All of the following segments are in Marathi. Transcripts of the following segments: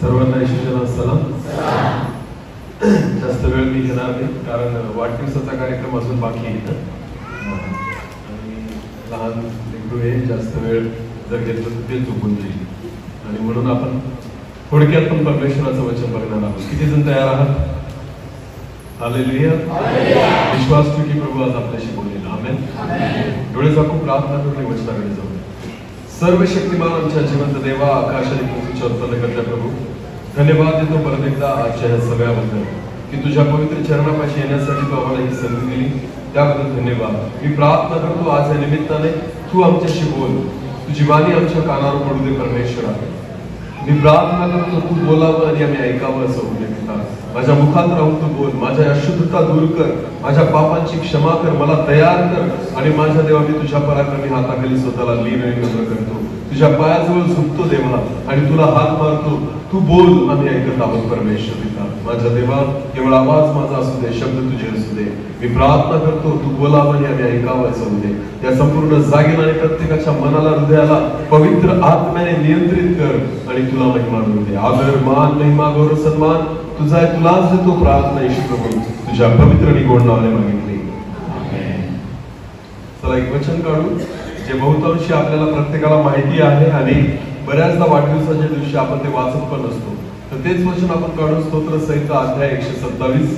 सर्वांना येशूच्या सलाम. जास्त वेळ मी घेणार नाही कारण वाढदिवसाचा कार्यक्रम अजून बाकी आहे आणि लहान लेकरू हे जास्त वेळ जर घेतलं तर ते चुकून जाईल आणि म्हणून आपण थोडक्यात पण परमेश्वराचं वचन बघणार आहोत. किती जण तयार आहात? हालेलुया. विश्वास ठेव की प्रभू आज आपल्याशी बोलेल. आमेन. डोळे झाकून प्रार्थना करून वचनाकडे जाऊ. सर्व शक्तिमान आमच्या जिवंत देवा, आकाश आणि पृथ्वीच्या उत्पन्नकर्त्या प्रभू, धन्यवाद देतो परत एकदा आजच्या या सगळ्याबद्दल की तुझ्या पवित्र चरणापाशी येण्यासाठी तू आम्हाला ही संधी दिली, त्याबद्दल धन्यवाद. मी प्रार्थना करतो आज या निमित्ताने तू आमच्याशी बोल, तुझी वाणी आमच्या कानावर पडू दे परमेश्वरा. मी प्रार्थना करतो तू बोलावं आणि आम्ही ऐकावं असं होऊ दे पिता. माझ्या मुखात राहून तू बोल, माझ्या अशुद्धता दूर कर, माझ्या पापांची क्षमा कर, मला तयार कर आणि माझ्या देवा मी तुझ्या पराक्रमी हाताखाली स्वतःला लीन आणि नम्र करतो, तुझ्या पायाजवळ झुकतो देवा आणि तुला हात मारतो. तू बोल, आम्ही ऐकत आहोत परमेश्वर पिता. माझ्या देवा केवळ आवाज माझा असू दे, शब्द तुझे असू दे. मी प्रार्थना करतो तू बोलावं आणि आम्ही ऐकावं असं होऊ दे. त्या संपूर्ण जागेला आणि प्रत्येकाच्या मनाला, हृदयाला पवित्र आत्म्याने नियंत्रित कर आणि तुला महिमा मिळू दे. आदर, मान, महिमा, गौरव, सन्मान तुझा आहे, तुलाच देतो प्रार्थना येशू प्रभू तुझ्या पवित्र आणि गोड नावाने मागितली. चला एक वचन काढू जे बहुतांशी आपल्याला प्रत्येकाला माहिती आहे आणि बऱ्याचदा वाढदिवसाच्या दिवशी आपण ते वाचत पण असतो. तर तेच वचन आपण काढू. स्तोत्र संहिता अध्याय 127.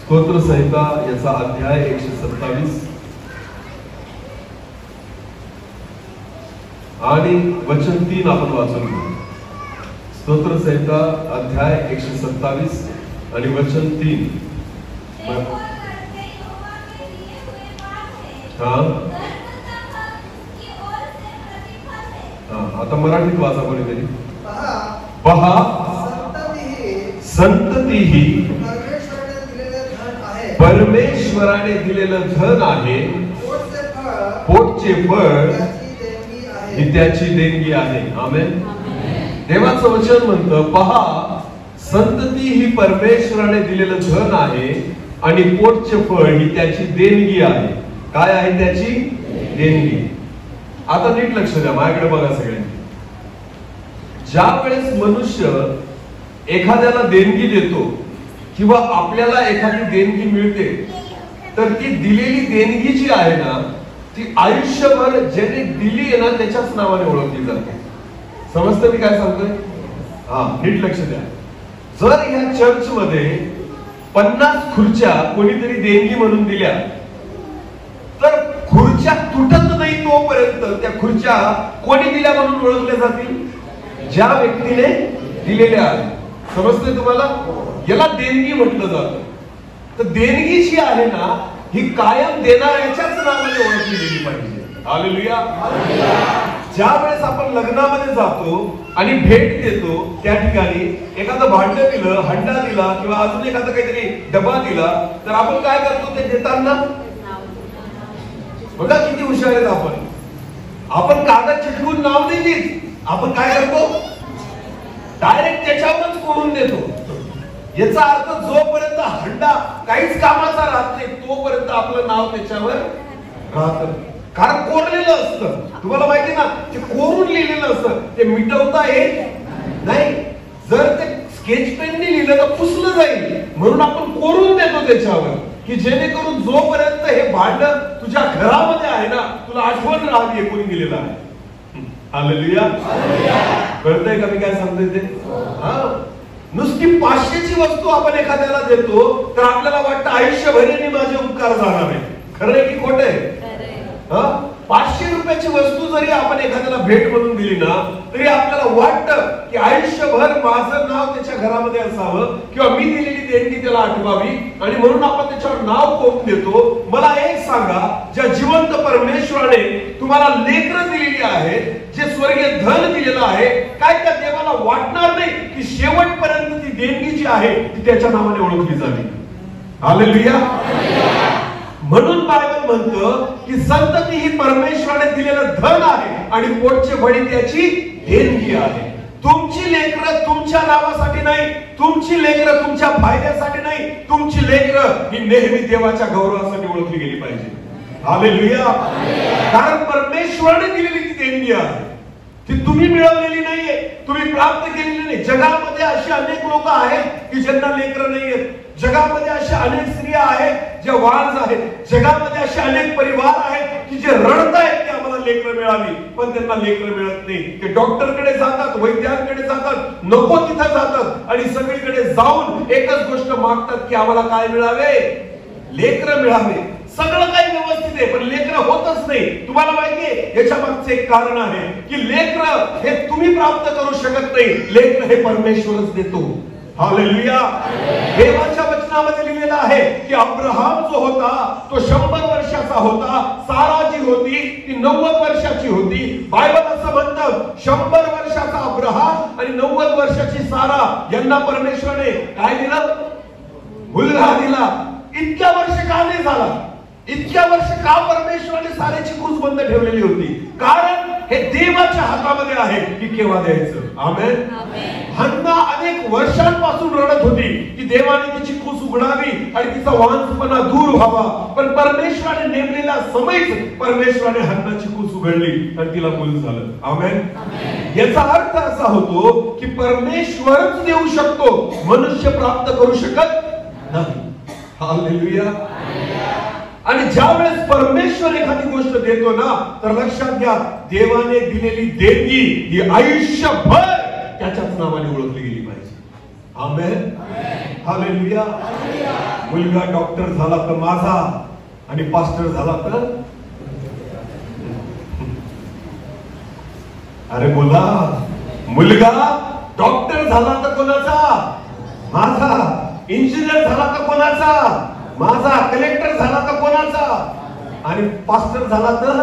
स्तोत्र संहिता याचा अध्याय 127 आणि वचन 3 आपण वाचून घेऊ. स्तोत्र संहिता अध्याय 127 आणि वचन 3. आता मराठीत वाचा कोणीतरी. पहा संतती ही परमेश्वराने दिलेलं धन आहे, पोटचे फळ ही त्याची देणगी आहे. आमेन. देवाचं वचन म्हणतं पहा संतती ही परमेश्वराने दिलेलं धन आहे आणि पोटचे फळ ही त्याची देणगी आहे. काय आहे त्याची देणगी? आता नीट लक्ष द्या, माझ्याकडे बघा सगळ्यांनी. ज्या वेळेस मनुष्य एखाद्याला देणगी देतो किंवा आपल्याला एखादी देणगी मिळते तर ती दिलेली देणगी जी आहे ना ती आयुष्यभर ज्याने दिली आहे ना त्याच्याच नावाने ओळखली जाते. समजतं मी काय सांगतोय? नीट लक्ष द्या. जर ह्या चर्च मध्ये 50 खुर्च्या कोणीतरी देणगी म्हणून दिल्या तर खुर्च्या तुटत नाही तोपर्यंत त्या खुर्च्या कोणी दिल्या म्हणून ओळखल्या जातील? ज्या व्यक्तीने दिलेल्या आहेत. समजतंय तुम्हाला? याला देणगी म्हटलं जातं. तर देणगी जी आहे ना ही कायम देणाऱ्याच्याच नावाने ओळखली गेली पाहिजे. हालेलुया. ज्या वेळेस आपण लग्नामध्ये जातो आणि भेट देतो त्या ठिकाणी एखादं भांड दिलं, हंडा दिला किंवा अजून एखादा काहीतरी डबा दिला तर आपण काय करतो ते देताना? बघा किती हुशार आहेत आपण. आपण कागद चिटकून नाव नाही देत, आपण काय करतो डायरेक्ट त्याच्यावरच कोरून देतो. याचा अर्थ जोपर्यंत हंडा काहीच कामाचा राहत नाही तोपर्यंत आपलं नाव त्याच्यावर राहत. कारण कोरलेलं असतं. तुम्हाला माहिती ना ते कोरून लिहिलेलं असतं, ते मिटवता येत नाही. जर ते स्केच पेनने लिहिलं तर पुसलं जाईल म्हणून आपण कोरून देतो त्याच्यावर की जेणेकरून जोपर्यंत हे भांड तुझ्या घरामध्ये आहे ना तुला आठवण राहावी कोणी दिलेलं आहे. हालेलुया. कळतंय का मी काय सांगतोय ते? नुसती 500ची वस्तू आपण एखाद्याला देतो तर आपल्याला वाटतं आयुष्यभराने माझे उपकार जाणार आहे. खरं आहे की खोटं आहे? 500 रुपयाची वस्तू जरी आपण एखाद्याला भेट म्हणून दिली ना तरी आपल्याला वाटतं की आयुष्यभर माझं नाव त्याच्या घरामध्ये असावं किंवा मी दिलेली देणगी त्याला आठवावी आणि म्हणून आपण त्याच्यावर नाव कोरून देतो. मला एक सांगा, ज्या जिवंत परमेश्वराने तुम्हाला लेकरं दिलेली आहेत, जे स्वर्गीय धन दिलेलं आहे, काय त्या देवाला वाटणार नाही की शेवटपर्यंत ती देणगी जी आहे ती त्याच्या नावाने ओळखली जावी? हालेलुया. म्हणून बायबल म्हणतं की संतती ही परमेश्वराने दिलेलं धन आहे आणि पोटचे फळ त्याची देणगी आहे. तुमची लेकरं तुमच्या नावासाठी नाही, तुमची लेकरं तुमच्या फायद्यासाठी नाही, तुमची लेकरं ही नेहमी देवाच्या गौरवासाठी ओळखली गेली पाहिजे. हालेलुया. कारण परमेश्वराने दिलेली ती देणगी आहे. ती तुम्ही मिळवलेली नाहीये, तुम्ही प्राप्त केलेली नाही. जगामध्ये अशी अनेक लोक आहेत की ज्यांना लेकरं नाहीयेत. जगामध्ये अशा अनेक स्त्रिया आहेत ज्या वाळज आहेत. जगामध्ये असे अनेक परिवार आहेत की जे रडतायत की आम्हाला लेकरं मिळावी, पण त्यांना लेकरं मिळत नाही. ते डॉक्टरकडे जातात, वैद्यांकडे जातात, नको तिथं जातात आणि सगळीकडे जाऊन एकच गोष्ट मागतात की आम्हाला काय मिळावे, लेकरं मिळावे. सगळं काही व्यवस्थित आहे पण लेकरं होतच नाही. तुम्हाला माहितीये याच्या मागचं एक कारण आहे की लेकरं हे तुम्ही प्राप्त करू शकत नाही, लेकरं हे परमेश्वरच देतो. हालेलुया. देवाच्या वचनामध्ये लिहिलेलं आहे की अब्राहम जो होता तो 100 वर्षाचा होता, सारा जी होती ती 90 वर्षाची होती. बायबल असं म्हणतं 100 वर्षाचा अब्राहम आणि 90 वर्षाची सारा यांना परमेश्वराने काय दिलं, मुलगा दिला. इतक्या वर्ष का नाही झाला, इतक्या वर्ष का परमेश्वराने साऱ्याची कुस बंद ठेवलेली होती? कारण हे देवाच्या हातामध्ये आहे की केव्हा द्यायचं. आमेन. हन्ना अनेक वर्षांपासून रडत होती की देवाने तिची कुस उघडावी आणि तिचा वांझपणा दूर व्हावा, पण परमेश्वराने नेमलेल्या समयीच परमेश्वराने हन्नाची कुस उघडली आणि तिला मूल झालं. आमेन. याचा अर्थ असा होतो की परमेश्वरच देऊ शकतो, मनुष्य प्राप्त करू शकत नाही. हालेलुया. आणि ज्या वेळेस परमेश्वर एखादी गोष्ट देतो ना तर लक्षात घ्या, देवाने दिलेली देणगी ही आयुष्यभर त्याच्याच नावाने ओळखली गेली पाहिजे. आमेन. हालेलुया. मुलगा डॉक्टर झाला तर माझा आणि पास्टर झाला तर, अरे बोला, मुलगा डॉक्टर झाला तर कोणाचा, माझा. इंजिनियर झाला तर कोणाचा, माझा. कलेक्टर झाला तर कोणाचा, आणि पास्टर झाला तर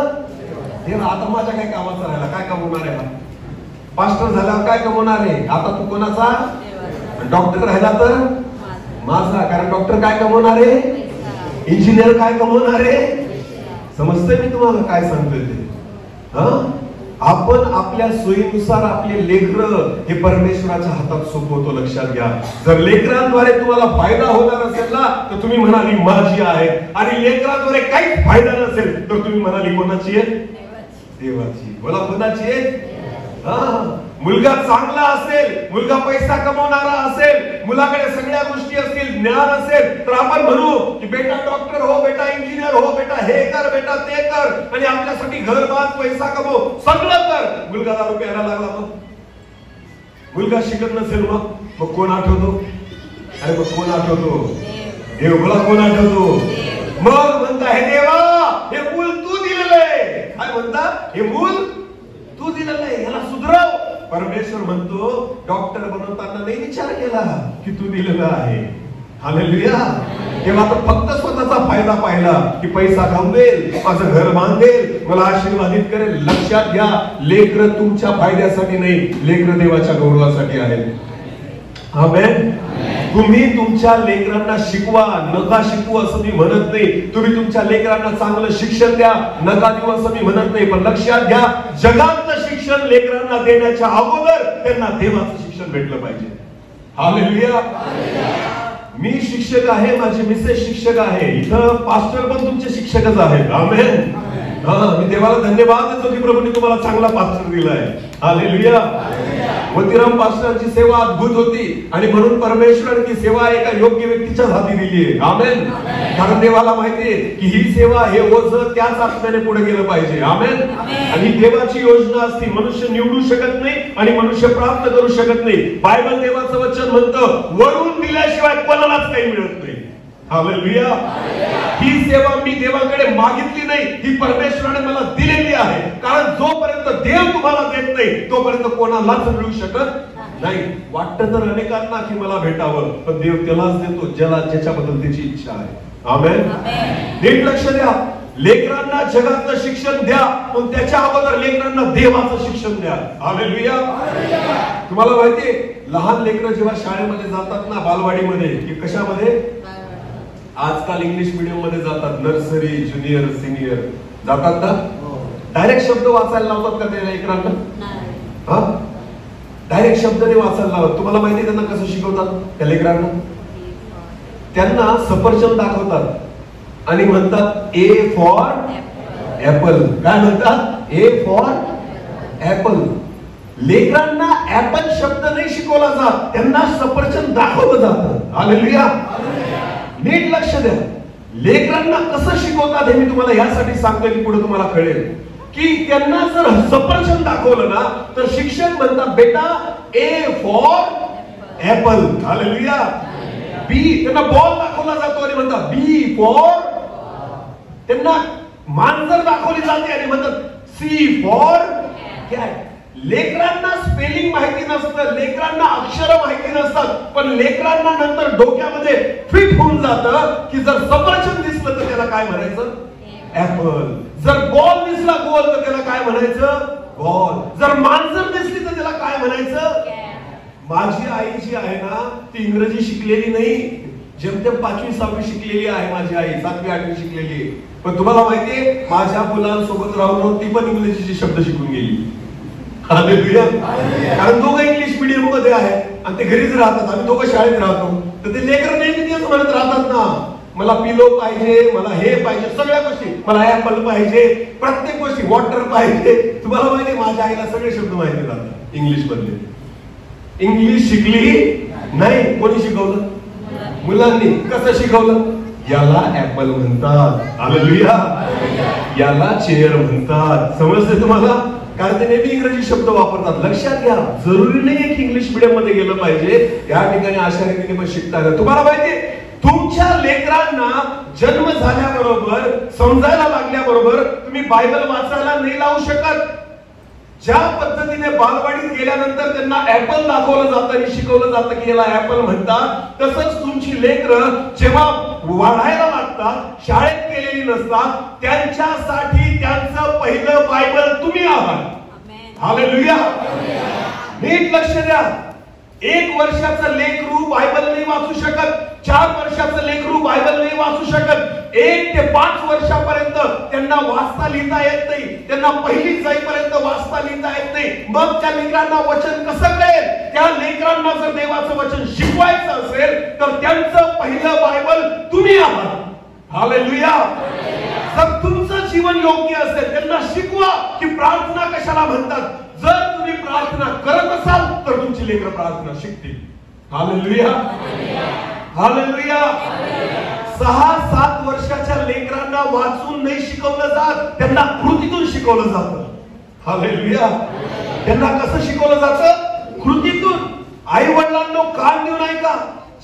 देवा. आता माझ्या काय कामाचा राहिला, काय कमवणार आहे? पास्टर झाल्यावर काय कमवणार आहे? आता तू कोणाचा? डॉक्टर राहिला तर माझा, कारण डॉक्टर काय कमवणार आहे, इंजिनियर काय कमवणार आहे. समजतंय मी तुम्हाला काय सांगतोय ते? आपण आपल्या सोयीनुसार आपले लेकरं हे परमेश्वराच्या हातात सोपवतो. लक्षात घ्या, जर लेकरांद्वारे तुम्हाला फायदा होणार असेल ना तर तुम्ही म्हणाली माझी आहे, आणि लेकरांद्वारे काहीच फायदा नसेल तर तुम्ही म्हणाली कोणाची आहे, देवाची. बोला, कोणाची आहे? मुलगा चांगला असेल, मुलगा पैसा कमवणारा असेल, मुलाकडे सगळ्या गोष्टी असतील, ज्ञान असेल तर आपण म्हणू की बेटा डॉक्टर हो, बेटा इंजिनियर हो, बेटा हे कर, बेटा ते कर, आणि आपल्यासाठी घर बांध, पैसा कमव, सगळं कर. मुलगा दारू प्यायला लागला मग, मुलगा शिकत नसेल मग कोण आठवतो? अरे मग कोण आठवतो? देव. बोला, कोण आठवतो? मग म्हणता हे देवा, हे मूल तू दिलेलं आहे. काय म्हणता? हे मूल तू दिलेलं आहे, याला सुधरव. परमेश्वर म्हणतो डॉक्टर बनवताना नाही विचार केला की तू दिलेला आहे. हालेलुया. तेव्हा तर फक्त स्वतःचा फायदा पाहिला की पैसा कमवेल, माझं घर बांधेल, मला आशीर्वादित करेल. लक्षात घ्या, लेकरं तुमच्या फायद्यासाठी नाही, लेकरं देवाच्या गौरवासाठी आहेत. आमेन. तुम्ही तुमच्या लेकरांना शिकवा, नका शिकवू असं मी म्हणत नाही. तुम्ही तुमच्या लेकरांना चांगलं शिक्षण द्या, नका देऊ असं मी म्हणत नाही. पण लक्षात घ्या, जगातलं शिक्षण लेकरांना देण्याच्या अगोदर त्यांना देवाचं शिक्षण भेटलं पाहिजे. हालेलुया. मी शिक्षक आहे, माझी मिसेस शिक्षक आहे, इथं पास्टर पण तुमचे शिक्षकच आहेत. आमेन. मी देवाला धन्यवाद देतो की प्रभूंनी तुम्हाला चांगला पास्टर दिलाय. हालेलुया. मोतीराम पास्टरांची सेवा अद्भुत होती आणि म्हणून परमेश्वराने ती सेवा एका योग्य व्यक्तीच्या हाती दिली आहे. आमेन. कारण देवाला माहितीये की ही सेवा, हे ओझं त्याच आत्म्याने पुढे गेलं पाहिजे. आमेन. आणि देवाची योजना असती, मनुष्य निवडू शकत नाही आणि मनुष्य प्राप्त करू शकत नाही. बायबल देवाचं वचन म्हणतं वरून दिल्याशिवाय कोणालाच काही मिळत नाही. हालेलुया. ही सेवा मी देवाकडे मागितली नाही, ही परमेश्वराने मला दिलेली आहे. कारण जोपर्यंत देव तुम्हाला देत नाही तोपर्यंत कोणालाच मिळू शकत नाही. वाटतं तर अनेकांना की मला भेटावं, पण देव त्यालाच देतो ज्याला ज्याच्याबद्दल त्याची इच्छा आहे. आमेन. नीट लक्ष द्या, लेकरांना जगातलं शिक्षण द्या, पण त्याच्या अगोदर लेकरांना देवाचं शिक्षण द्या. हालेलुया. तुम्हाला माहितीये, लहान लेकरं जेव्हा शाळेमध्ये जातात ना, बालवाडीमध्ये की कशामध्ये, आजकाल इंग्लिश मीडियम मध्ये जातात, नर्सरी, ज्युनियर, सिनियर जातात ना. डायरेक्ट शब्द वाचायला लावतात का त्या लेकरांना? डायरेक्ट शब्द नाही वाचायला लावत. तुम्हाला माहिती त्यांना कसं शिकवतात त्या लेकरांना? त्यांना सफरचंद दाखवतात आणि म्हणतात ए फॉर ऍपल. काय म्हणतात? A for apple. लेकरांना ऍपल शब्द नाही शिकवला जात, त्यांना सफरचंद दाखवलं जातं. हालेलुया. नीट लक्ष द्या. लेकरांना कसं शिकवतात हे मी तुम्हाला यासाठी सांगतोय की पुढे तुम्हाला कळेल की त्यांना जर सफरचंद दाखवलं ना तर शिक्षक म्हणतात बेटा ए फॉर ऍपल. हालेलुया. बी त्यांना बॉल दाखवला जातो आणि म्हणतात बी फॉर, त्यांना मांजर दाखवली जाते आणि म्हणतात सी फॉर कॅट. लेकरांना स्पेलिंग माहिती नसतं, लेकरांना अक्षर माहिती नसतात, पण लेकरांना नंतर डोक्यामध्ये फिट होऊन जातं की जर सफरचंद दिसलं तर त्याला काय म्हणायचं ऍपल, जर बॉल दिसला गोल तर त्याला काय म्हणायचं बॉल, जर मांजर दिसली तर त्याला काय म्हणायचं. माझी आई जी आहे ना ती इंग्रजी शिकलेली नाही, जेमतेम 5वी 6वी शिकलेली आहे माझी आई, 7वी 8वी शिकलेली आहे. पण तुम्हाला माहितीये माझ्या मुलांसोबत राहून ती पण इंग्रजीचे शब्द शिकून गेली. हालेलुया. कारण दोघं इंग्लिश मीडियम मध्ये आहे आणि ते घरीच राहतात, आम्ही दोघं शाळेत राहतो, तर ते लेकर नेहमी तेच म्हणत राहतात ना, मला पिलो पाहिजे, मला हे पाहिजे, सगळ्या गोष्टी, मला ऍपल पाहिजे, प्रत्येक गोष्टी, वॉटर पाहिजे. तुम्हाला माहिती माझ्या आईला सगळे शब्द माहिती राहतात इंग्लिश मधले. इंग्लिश शिकली नाही, कोणी शिकवलं? मुलांनी. कसं शिकवलं? याला ऍपल म्हणतात. हालेलुया. याला चेअर म्हणतात. समजते तुम्हाला? कारण ते नेहमी इंग्रजी शब्द वापरतात. लक्षात घ्या, जरुरी नाहीये की इंग्लिश मीडियम मध्ये गेलं पाहिजे, या ठिकाणी अशा रीतीने पण शिकता येतं. तुम्हाला माहितीये तुमच्या लेकरांना जन्म झाल्याबरोबर, समजायला लागल्याबरोबर तुम्ही बायबल वाचायला नाही लावू शकत. ज्या पद्धतीने बालवाडीत गेल्यानंतर त्यांना ऍपल दाखवलं जातं आणि शिकवलं जातं की याला ऍपल म्हणतात, तसंच तुमची लेकरं जेव्हा वाढायला लागतात, शाळेत गेलेली नसतात, त्यांच्यासाठी त्यांचं पहिलं बायबल तुम्ही आहात. हालेलुया. नीट लक्ष द्या. 1 वर्षाचं लेकरू बायबल नाही वाचू शकत, 4 वर्षाचं लेकरू बायबल नाही वाचू शकत, 1 ते 5 वर्षापर्यंत त्यांना वाचता लिहिता येत नाही, त्यांना पहिलीत जाईपर्यंत वाचता लिहिता येत नाही. मग त्या लेकरांना वचन कसं कळेल? त्या लेकरांना जर देवाचं वचन शिकवायचं असेल तर त्यांचं पहिलं बायबल तुम्ही आहात. हालेलुया. जर तुमचं जीवन योग्य असेल त्यांना शिकवा की प्रार्थना कशाला म्हणतात. जर तुम्ही प्रार्थना करत असाल तर तुमची लेकरं प्रार्थना शिकतील. हालेलुया. हालेलुया. 6-7 वर्षाच्या लेकरांना वाचून नाही शिकवलं जात, त्यांना कृतीतून शिकवलं जातं. हालेलुया. त्यांना कसं शिकवलं जातं? कृतीतून. आई वडिलांना कान देऊन ऐका.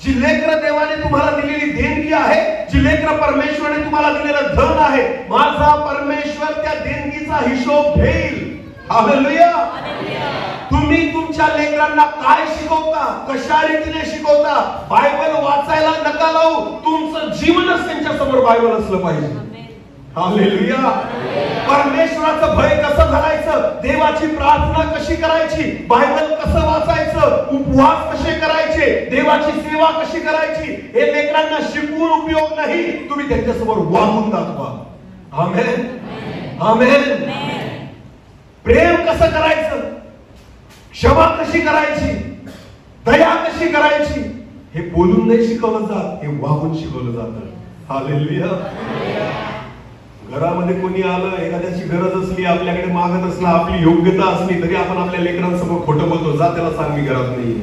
जी लेकरं देवाने तुम्हाला दिलेली देणगी आहे, जी लेकरं परमेश्वराने तुम्हाला दिलेलं धन आहे, माझा परमेश्वर त्या देणगीचा हिशोब घेईल. हालेलुया. तुम्ही तुमच्या लेकरांना काय शिकवता, कशा रीतीने शिकवता? बायबल वाचायला नका लावू, तुमचं जीवनच त्यांच्या समोर बायबल असलं पाहिजे. हालेलुया. परमेश्वराचं भय कसं धरायचं, देवाची प्रार्थना कशी करायची, बायबल कसं वाचायचं, उपवास कसे करायचे, देवाची सेवा कशी करायची, हे लेकरांना शिकवून उपयोग नाही, तुम्ही त्यांच्यासमोर वागून दाखवा. आमेन. आमेन. प्रेम कसं करायचं, क्षमा कशी करायची, दया कशी करायची, हे बोलून नाही शिकवलं जात, हे वागून शिकवलं जातं. हालेलुया. घरामध्ये कोणी आलं, एखाद्याची गरज असली, आपल्याकडे मागत असला, आपली योग्यता असली, तरी आपण आपल्या लेकरांसमोर खोटं बोलतो, जा त्याला सांग मी घरात नाही.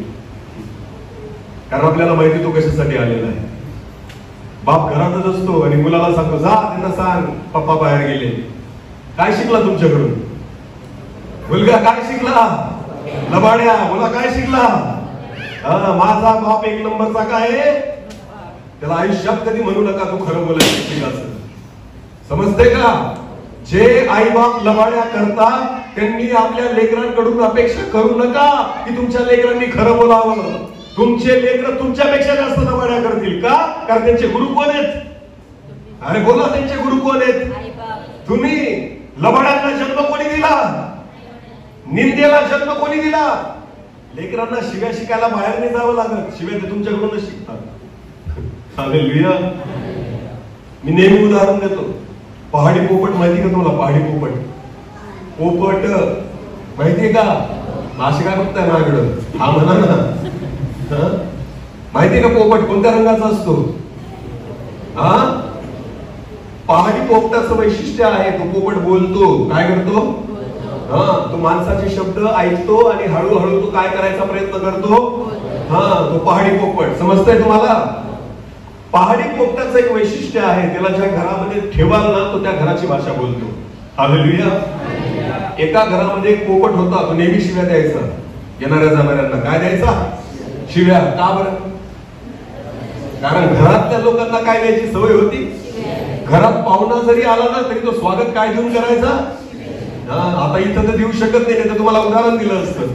कारण आपल्याला माहिती तो कशासाठी आलेला आहे. बाप घरातच असतो आणि मुलाला सांगतो जा त्यांना सांग पप्पा बाहेर गेले. काय शिकला तुमच्याकडून? मुलगा काय शिकला? लबाड्या. मुला काय शिकला? माझा बाप 1 नंबरचा काय आहे, त्याला आयुष्यात कधी म्हणू नका तू खरं बोलायचं शिकायचं. समजते का? जे आई बाप लबाड्या करतात त्यांनी आपल्या लेकरांकडून अपेक्षा करू नका की तुमच्या लेकरांनी खरं बोलावं. तुमचे लेकर तुमच्यापेक्षा जास्त लबाड्या करतील का? कारण त्यांचे गुरु कोण आहेत? अरे बोला, त्यांचे गुरु कोण आहेत? तुम्ही. लबाड्यांना जन्म कोणी दिला? निंदेला जन्म कोणी दिला? लेकरांना शिव्या शिकायला बाहेर नाही जावं लागत, शिव्या ते तुमच्याकडूनच शिकतात. हालेलुया. मी नेहमी उदाहरण देतो. पहाडी पोपट माहिती का तुम्हाला? पहाडी पोपट. पोपट माहितीये का? असे काय बघताय माझ्याकडं? हा म्हणा ना. माहितीये का पोपट कोणत्या रंगाचा असतो? हा, पहाडी पोपटाचं वैशिष्ट्य आहे तो पोपट बोलतो. काय करतो? तो माणसाचे शब्द ऐकतो आणि हळूहळू तो काय करायचा प्रयत्न करतो. तो पहाडी पोपट. समजतंय तुम्हाला? पहाडी पोपटाचं एक वैशिष्ट्य आहे, त्याला ज्या घरामध्ये ठेवाल ना तो त्या घराची भाषा बोलतो. हालेलुया. एका घरामध्ये एक पोपट होता, तो नेहमी शिव्या द्यायचा येणाऱ्या जाणाऱ्यांना. काय द्यायचा? शिव्या. का बरं? कारण घरातल्या लोकांना काय द्यायची सवय होती. घरात पाहुणा जरी आला ना तरी तो स्वागत काय देऊन करायचा. आता इथं तर देऊ शकत नाही, तर तुम्हाला उदाहरण दिलं असतं.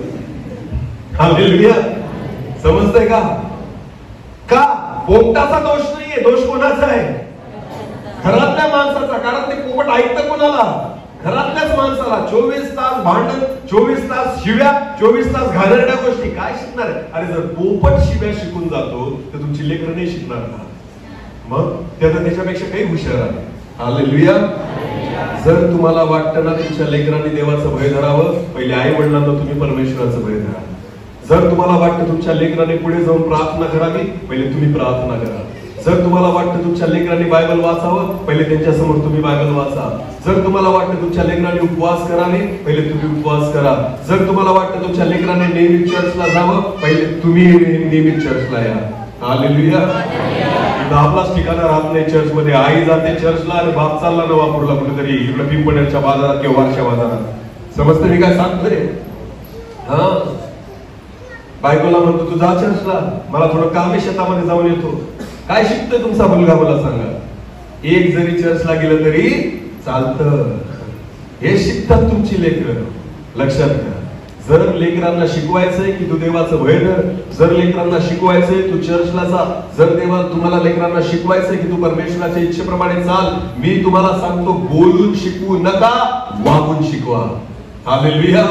हालेलुया. समजतंय का? का पोपटाचा दोष नाहीये, दोष कोणाचा आहे? घरातल्या माणसाचा. कारण ते पोपट ऐकतं कोणाला? घरातल्याच माणसाला. 24 तास भांडण, 24 तास शिव्या, 24 तास घाणेरड्या गोष्टी. काय शिकणार आहे? अरे जर पोपट शिव्या शिकून जातो तर तुमची लेकरं नाही शिकणार ना. मग त्याच्यापेक्षा काही हुशार आहे. हालेलुया. जर तुम्हाला वाटतं ना तुमच्या लेकरांनी देवाचं भय धरावं, पहिले आई वडिलांना तुम्ही परमेश्वराचं भय धरा. जर तुम्हाला वाटतं तुमच्या लेकराने पुढे जाऊन प्रार्थना करावी, पहिले तुम्ही प्रार्थना करा. जर तुम्हाला वाटतं तुमच्या लेकरांनी बायबल वाचावं, पहिले त्यांच्या समोर तुम्ही बायबल वाचा. जर तुम्हाला वाटतं तुमच्या लेकरांनी उपवास करावे, पहिले तुम्ही उपवास करा. जर तुम्हाला वाटतं तुमच्या लेकरांनी नेहमी चर्चला जावं, पहिले तुम्ही नेहमी चर्चला या. हालेलुया. आपलाच ठिकाणा राहत नाही चर्च मध्ये. आई जाते चर्चला आणि बाप चालला नवापूरला कुठेतरी, इकडे पिंपळनेरच्या बाजारात किंवा वारच्या बाजारात. समजतं मी काय सांगतोय? बायकोला म्हणतो तू जा चर्चला, मला थोडं काम आहे, शेतामध्ये जाऊन येतो. काय शिकतोय तुमचा मुलगा मला सांगा? एक जरी चर्चला गेलं तरी चालतं. हे शिकतात तुमची लेकरं. लक्षात घ्या. जर लेकरांना शिकवायचंय की तू देवाचं भय धर, जर लेकरांना शिकवायचंय तू चर्चला जा, जर तुम्हाला लेकरांना शिकवायचंय की तू परमेश्वराच्या इच्छेप्रमाणे चाल, मी तुम्हाला सांगतो बोलून शिकवू नका, वागून शिकवा. हालेलुया.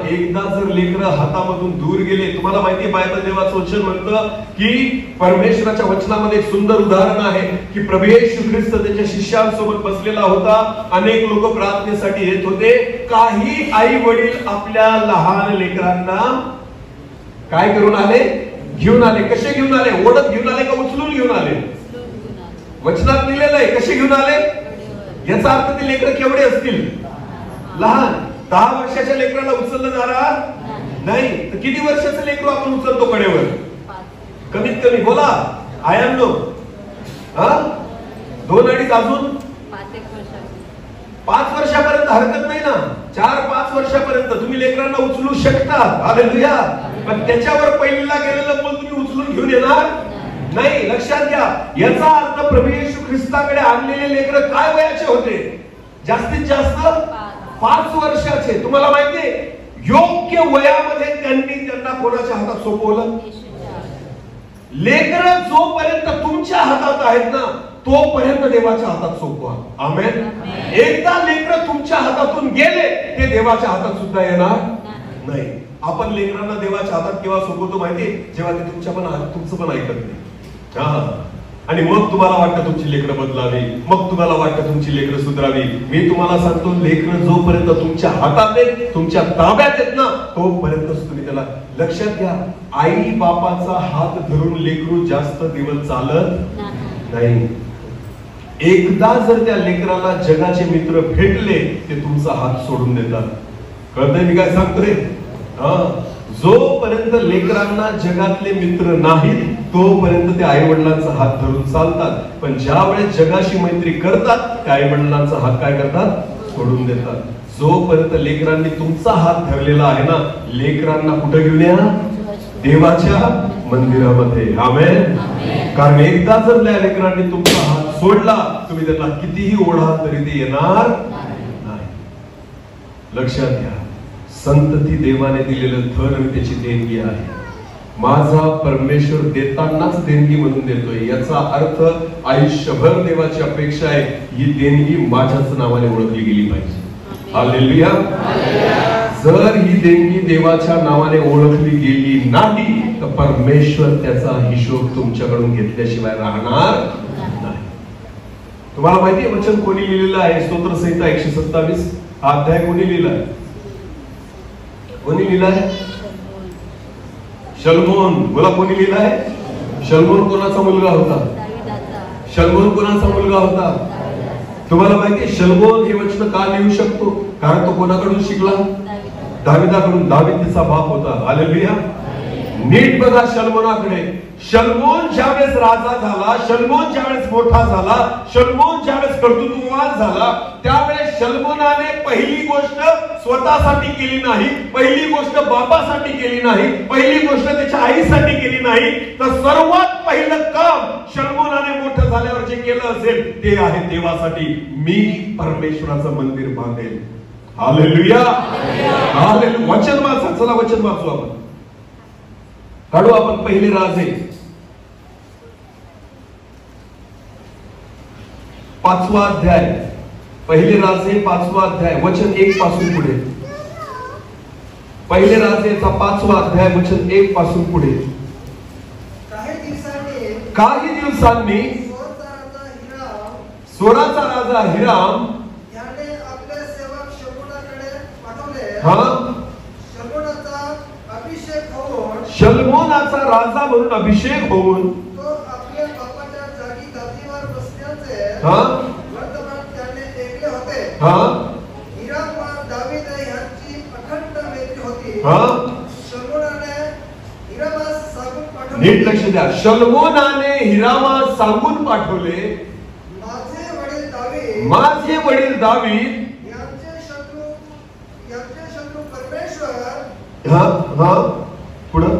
एकदा जर लेकरं हातामधून दूर गेले, तुम्हाला माहिती बायबल देवाचं वचन म्हणतं की परमेश्वराच्या वचनामध्ये एक सुंदर उदाहरण आहे की प्रभू येशू ख्रिस्त त्याच्या शिष्यांसोबत बसलेला होता. अनेक लोक प्रार्थनेसाठी येत होते. काही आई वडील आपल्या लहान लेकरांना काय करून आले? घेऊन आले. कसे घेऊन आले? ओढत घेऊन आले का उचलून घेऊन आले? वचनात लिहिलेलं आहे कसे घेऊन आले. याचा अर्थ ते लेकरं केवढे असतील? लहान. 10 वर्षाच्या लेकराला उचललं जाणार नाही, तर किती वर्षाचं लेकरू आपण उचलतो कडेवर? कमीत कमी बोला आयांनो. 2-2.5 अजून 5 वर्षापर्यंत हरकत नाही ना. 4-5 वर्षापर्यंत तुम्ही लेकरांना उचलू शकता. हालेलुया. पण त्याच्यावर पहिला गेलेलं मूल तुम्ही उचलून घेऊन येणार नाही. लक्षात घ्या. याचा अर्थ प्रभू येशू ख्रिस्ताकडे आणलेले लेकरं काय वयाचे होते? जास्तीत जास्त 5 वर्षाचे. तुम्हाला माहितीये योग्य वयामध्ये त्यांना कोणाच्या हातात सोपवलं? लेकरं जोपर्यंत तुमच्या हातात आहेत ना तोपर्यंत देवाच्या हातात सोपवा. आमेन. एकदा लेकरं तुमच्या हातातून गेले ते देवाच्या हातात सुद्धा येणार नाही. आपण लेकरांना देवाच्या हातात केव्हा सोपवतो माहितीये? जेव्हा ते तुमचं पण ऐकत नाही. आणि मग तुम्हाला वाटतं तुमची लेकरं बदलावी, मग तुम्हाला वाटतं तुमची लेकरं सुधारावी. मी तुम्हाला सांगतो लेकरं जोपर्यंत तुमच्या हातात आहेत, तुमच्या ताब्यात आहेत ना तोपर्यंतच तुम्ही त्याला. लक्षात घ्या. आई बापाचा हात धरून लेकरू जास्त दिवस चालत नाही. एकदा जर त्या लेकराला जगाचे मित्र भेटले ते तुमचा हात सोडून देतात. कळतंय मी काय सांगतोय? जोपर्यंत लेकरांना जगातले मित्र नाहीत तोपर्यंत ते आई वडिलांचा हात धरून चालतात. पण ज्या वेळेस जगाशी मैत्री करतात त्या आई वडिलांचा हात काय करतात? सोडून देतात. जोपर्यंत लेकरांनी तुमचा हात धरलेला आहे ना, लेकरांना कुठे घेऊन या? देवाच्या मंदिरामध्ये. आमेन. कारण एकदा जर त्या लेकरांनी तुमचा हात सोडला तुम्ही त्यांना कितीही ओढाल तरी ते येणार नाही. लक्षात घ्या. संतती देवाने दिलेलं धन आणि त्याची देणगी आहे. माझा परमेश्वर देतानाच देणगी म्हणून देतोय. याचा अर्थ आयुष्यभर देवाची अपेक्षा आहे ही देणगी माझ्याच नावाने ओळखली गेली पाहिजे. हालेलुया. जर ही देणगी देवाच्या नावाने ओळखली गेली नाही तर परमेश्वर त्याचा हिशोब तुमच्याकडून घेतल्याशिवाय राहणार नाही. तुम्हाला माहिती आहे वचन कोणी लिहिलेलं आहे? स्तोत्र संहिता 127 हा अध्याय कोणी लिहिलाय? कोणी लिहिलाय? शलोमोन. बोला कोणी लिहिलाय? शलोमोन कोणाचा मुलगा होता? शलोमोन कोणाचा मुलगा होता? तुम्हाला माहिती आहे शलोमोन हे वचन का लिहू शकतो? कारण तो कोणाकडून शिकला? दाविदाकडून. दावीद तिचा बाप होता. हालेलुया. नीट बघा शल्मोनाकडे. शल्मोन ज्यावेळेस राजा झाला, शल्मोन ज्यावेळेस मोठा झाला, शल्मोन ज्यावेळेस कर्तृत्ववान झाला, त्यावेळेस शल्मोनाने पहिली गोष्ट स्वतःसाठी केली नाही, पहिली गोष्ट बापासाठी केली नाही, पहिली गोष्ट त्याच्या आईसाठी केली नाही, तर सर्वात पहिलं काम शल्मोनाने मोठं झाल्यावर जे केलं असेल ते आहे देवासाठी. मी परमेश्वराचं मंदिर बांधेल. हालेलुया. हालेलुया. वचन वाचा. चला वचन वाचू आपण. काढू आपण पहिले राजे 5वा अध्याय. पहिले राजे 5वा अध्याय वचन 1 पासून पुढे. पहिले राजेचा 5वा अध्याय वचन 1 पासून पुढे. काही दिवसांनी सोराचा राजा हिराम याने आपले सेवक शल्मोनाकडे पाठवले. शल्मोनाचा राजा म्हणून अभिषेक होऊन तो आपल्या बापाच्या जागी गादीवर बसण्याचे वर्तमान त्याने ऐकले होते. हिराम व दावीद यांची अखंड मैत्री होती. शल्मोनाने हिरामास सांगून पाठवले. नीट लक्ष द्या. शल्मोनाने हिरामास सांगून पाठवले, माझे वडील दावीद यांचे शत्रू परमेश्वर पुढं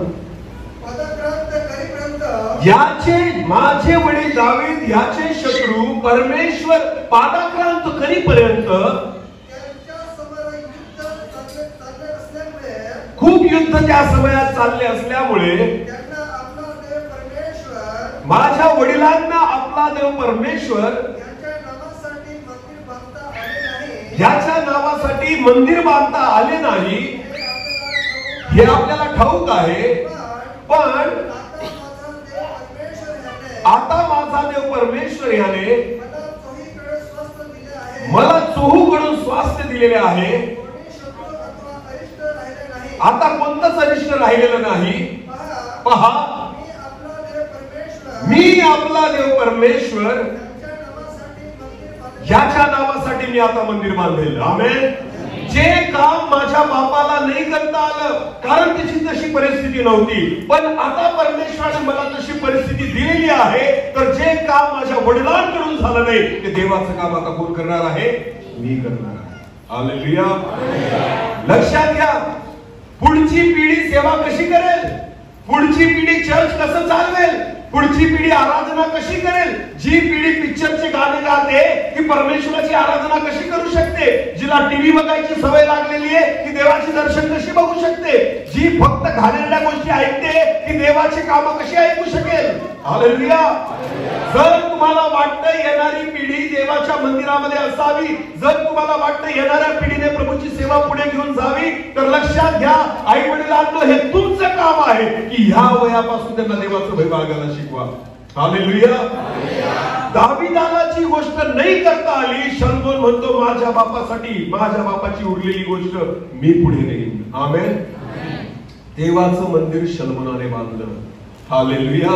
पदाक्रांत करीपर्यंत, याचे माझे वडील दावीद याचे शत्रू परमेश्वर पादाक्रांत करीपर्यंत त्यांच्या समोर युद्ध चालले असल्यामुळे, खूप युद्ध त्या समयात चालले असल्यामुळे त्यांना आपला देव परमेश्वर, माझ्या वडिलांना आपला देव परमेश्वर याच्या नावासाठी मंदिर बांधता आले नाही, हे आपल्याला ठाऊक आहे. पण आता माझा देव परमेश्वर याने मला चोहूकडून स्वास्थ्य दिलेले आहे. आता कोणतंच अरिष्ट राहिलेलं नाही. पहा, मी आपला देव परमेश्वर याच्या नावासाठी मी आता मंदिर बांधेल. आमेन. जे काम माझ्या बापाला नाही करता आलं कारण त्याची तशी परिस्थिती नव्हती, पण आता परमेश्वराने मला तशी परिस्थिती दिलेली आहे, तर जे काम माझ्या वडिलांकडून झालं नाही ते देवाचं काम आता कोण करणार आहे? मी करणार आहे. हालेलुया. लक्षात घ्या. पुढची पिढी सेवा कशी करेल? पुढची पिढी चर्च कसं चालवेल? पुढची पिढी आराधना कशी करेल? जी पिढी पिक्चरचे गाणे गाते ती परमेश्वराची आराधना कशी करू शकते? जिला टीव्ही बघायची सवय लागलेली आहे ती देवाचे दर्शन कशी बघू शकते? जी फक्त घाणेरड्या गोष्टी ऐकते ती देवाची कामं कशी ऐकू शकेल? हालेलुया. जर तुम्हाला वाटतं येणारी पिढी देवाच्या मंदिरामध्ये असावी, जर तुम्हाला वाटतं येणाऱ्या पिढीने प्रभूची सेवा पुढे घेऊन जावी, तर लक्षात घ्या, आई वडिलांनो, हे तुमचं काम आहे की ह्या वयापासून त्यांना देवाचं भय बाळगायला शिकवा. हालेलुया. दाविदाला जी गोष्ट नाही करता आली, शल्मोन म्हणतो माझ्या बापासाठी, माझ्या बापाची उरलेली गोष्ट मी पुढे नेईन. आमेन. देवाचं मंदिर शल्मोनाने बांधलं. हालेलुया.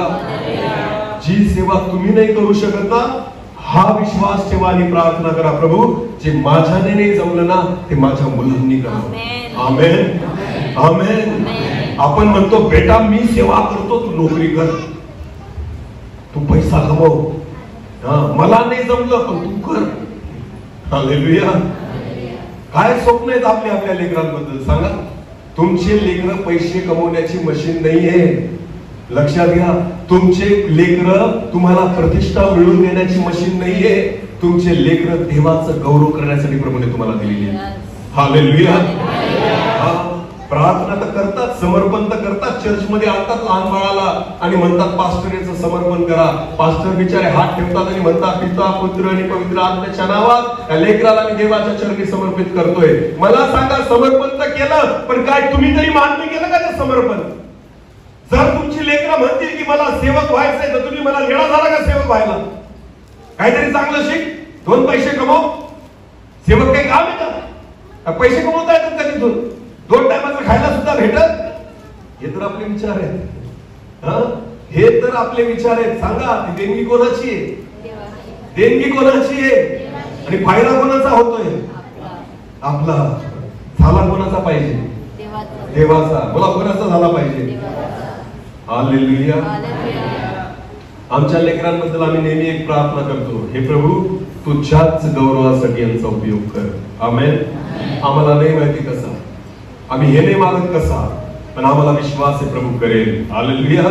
जी सेवा तुम्ही नाही करू शकत ना, हा विश्वास ठेवा आणि प्रार्थना करा, प्रभू जे माझ्याने नाही जमलं ना ते माझ्या मुलांनी करा. आमेन. आमेन. आपण म्हणतो बेटा मी सेवा करतो, तू नोकरी कर, तू पैसा कमव, मला नाही जमलं पण तू कर. हालेलुया. काय स्वप्न आहेत आपल्या आपल्या लेकरांबद्दल सांगा. तुमचे लेकर पैसे कमवण्याची मशीन नाहीये. लक्षात घ्या. तुमचे लेकर तुम्हाला प्रतिष्ठा मिळवून देण्याची मशीन नाहीये. तुमचे लेकर देवाचं गौरव करण्यासाठी प्रभूने तुम्हाला दिलेली आहे. हालेलुया. प्रार्थना तर करतात, समर्पण तर करतात, चर्च मध्ये आणतात लहान बाळाला आणि म्हणतात पास्टर याचं समर्पण करा. पास्टर बिचारे हात ठेवतात आणि म्हणतात पिता पुत्र आणि पवित्र आत्म्याच्या नावात या लेकराला मी देवाच्या चरणी समर्पित करतोय. मला सांगा, समर्पण तर केलं, पण काय तुम्ही तरी मान्य केलं का ते समर्पण? जर तुमची लेकरं म्हणतील की मला सेवक व्हायचंय, तर तुम्ही मला येणा झाला का सेवक व्हायला? काहीतरी चांगलं शिक, 2 पैसे कमव. सेवक काही काम आहे का? पैसे कमवता येतात का तिथून? 2 टायमाचं खायला सुद्धा भेटत? हे तर आपले विचार आहेत. हे तर आपले विचार आहेत. सांगा, ती देणगी कोणाची आहे? देणगी कोणाची आहे आणि फायदा कोणाचा होतोय? आपला झाला कोणाचा पाहिजे? देवाचा. बोला, कोणाचा झाला पाहिजे? हालेलुया. आमच्या लेकरांबद्दल आम्ही नेहमी एक प्रार्थना करतो, हे प्रभू तुझ्याच गौरवासाठी यांचा उपयोग कर. आमेन. आम्हाला नाही माहिती कसा, आम्ही हे नाही मागत कसा, पण आम्हाला विश्वास आहे प्रभू करेल. हालेलुया.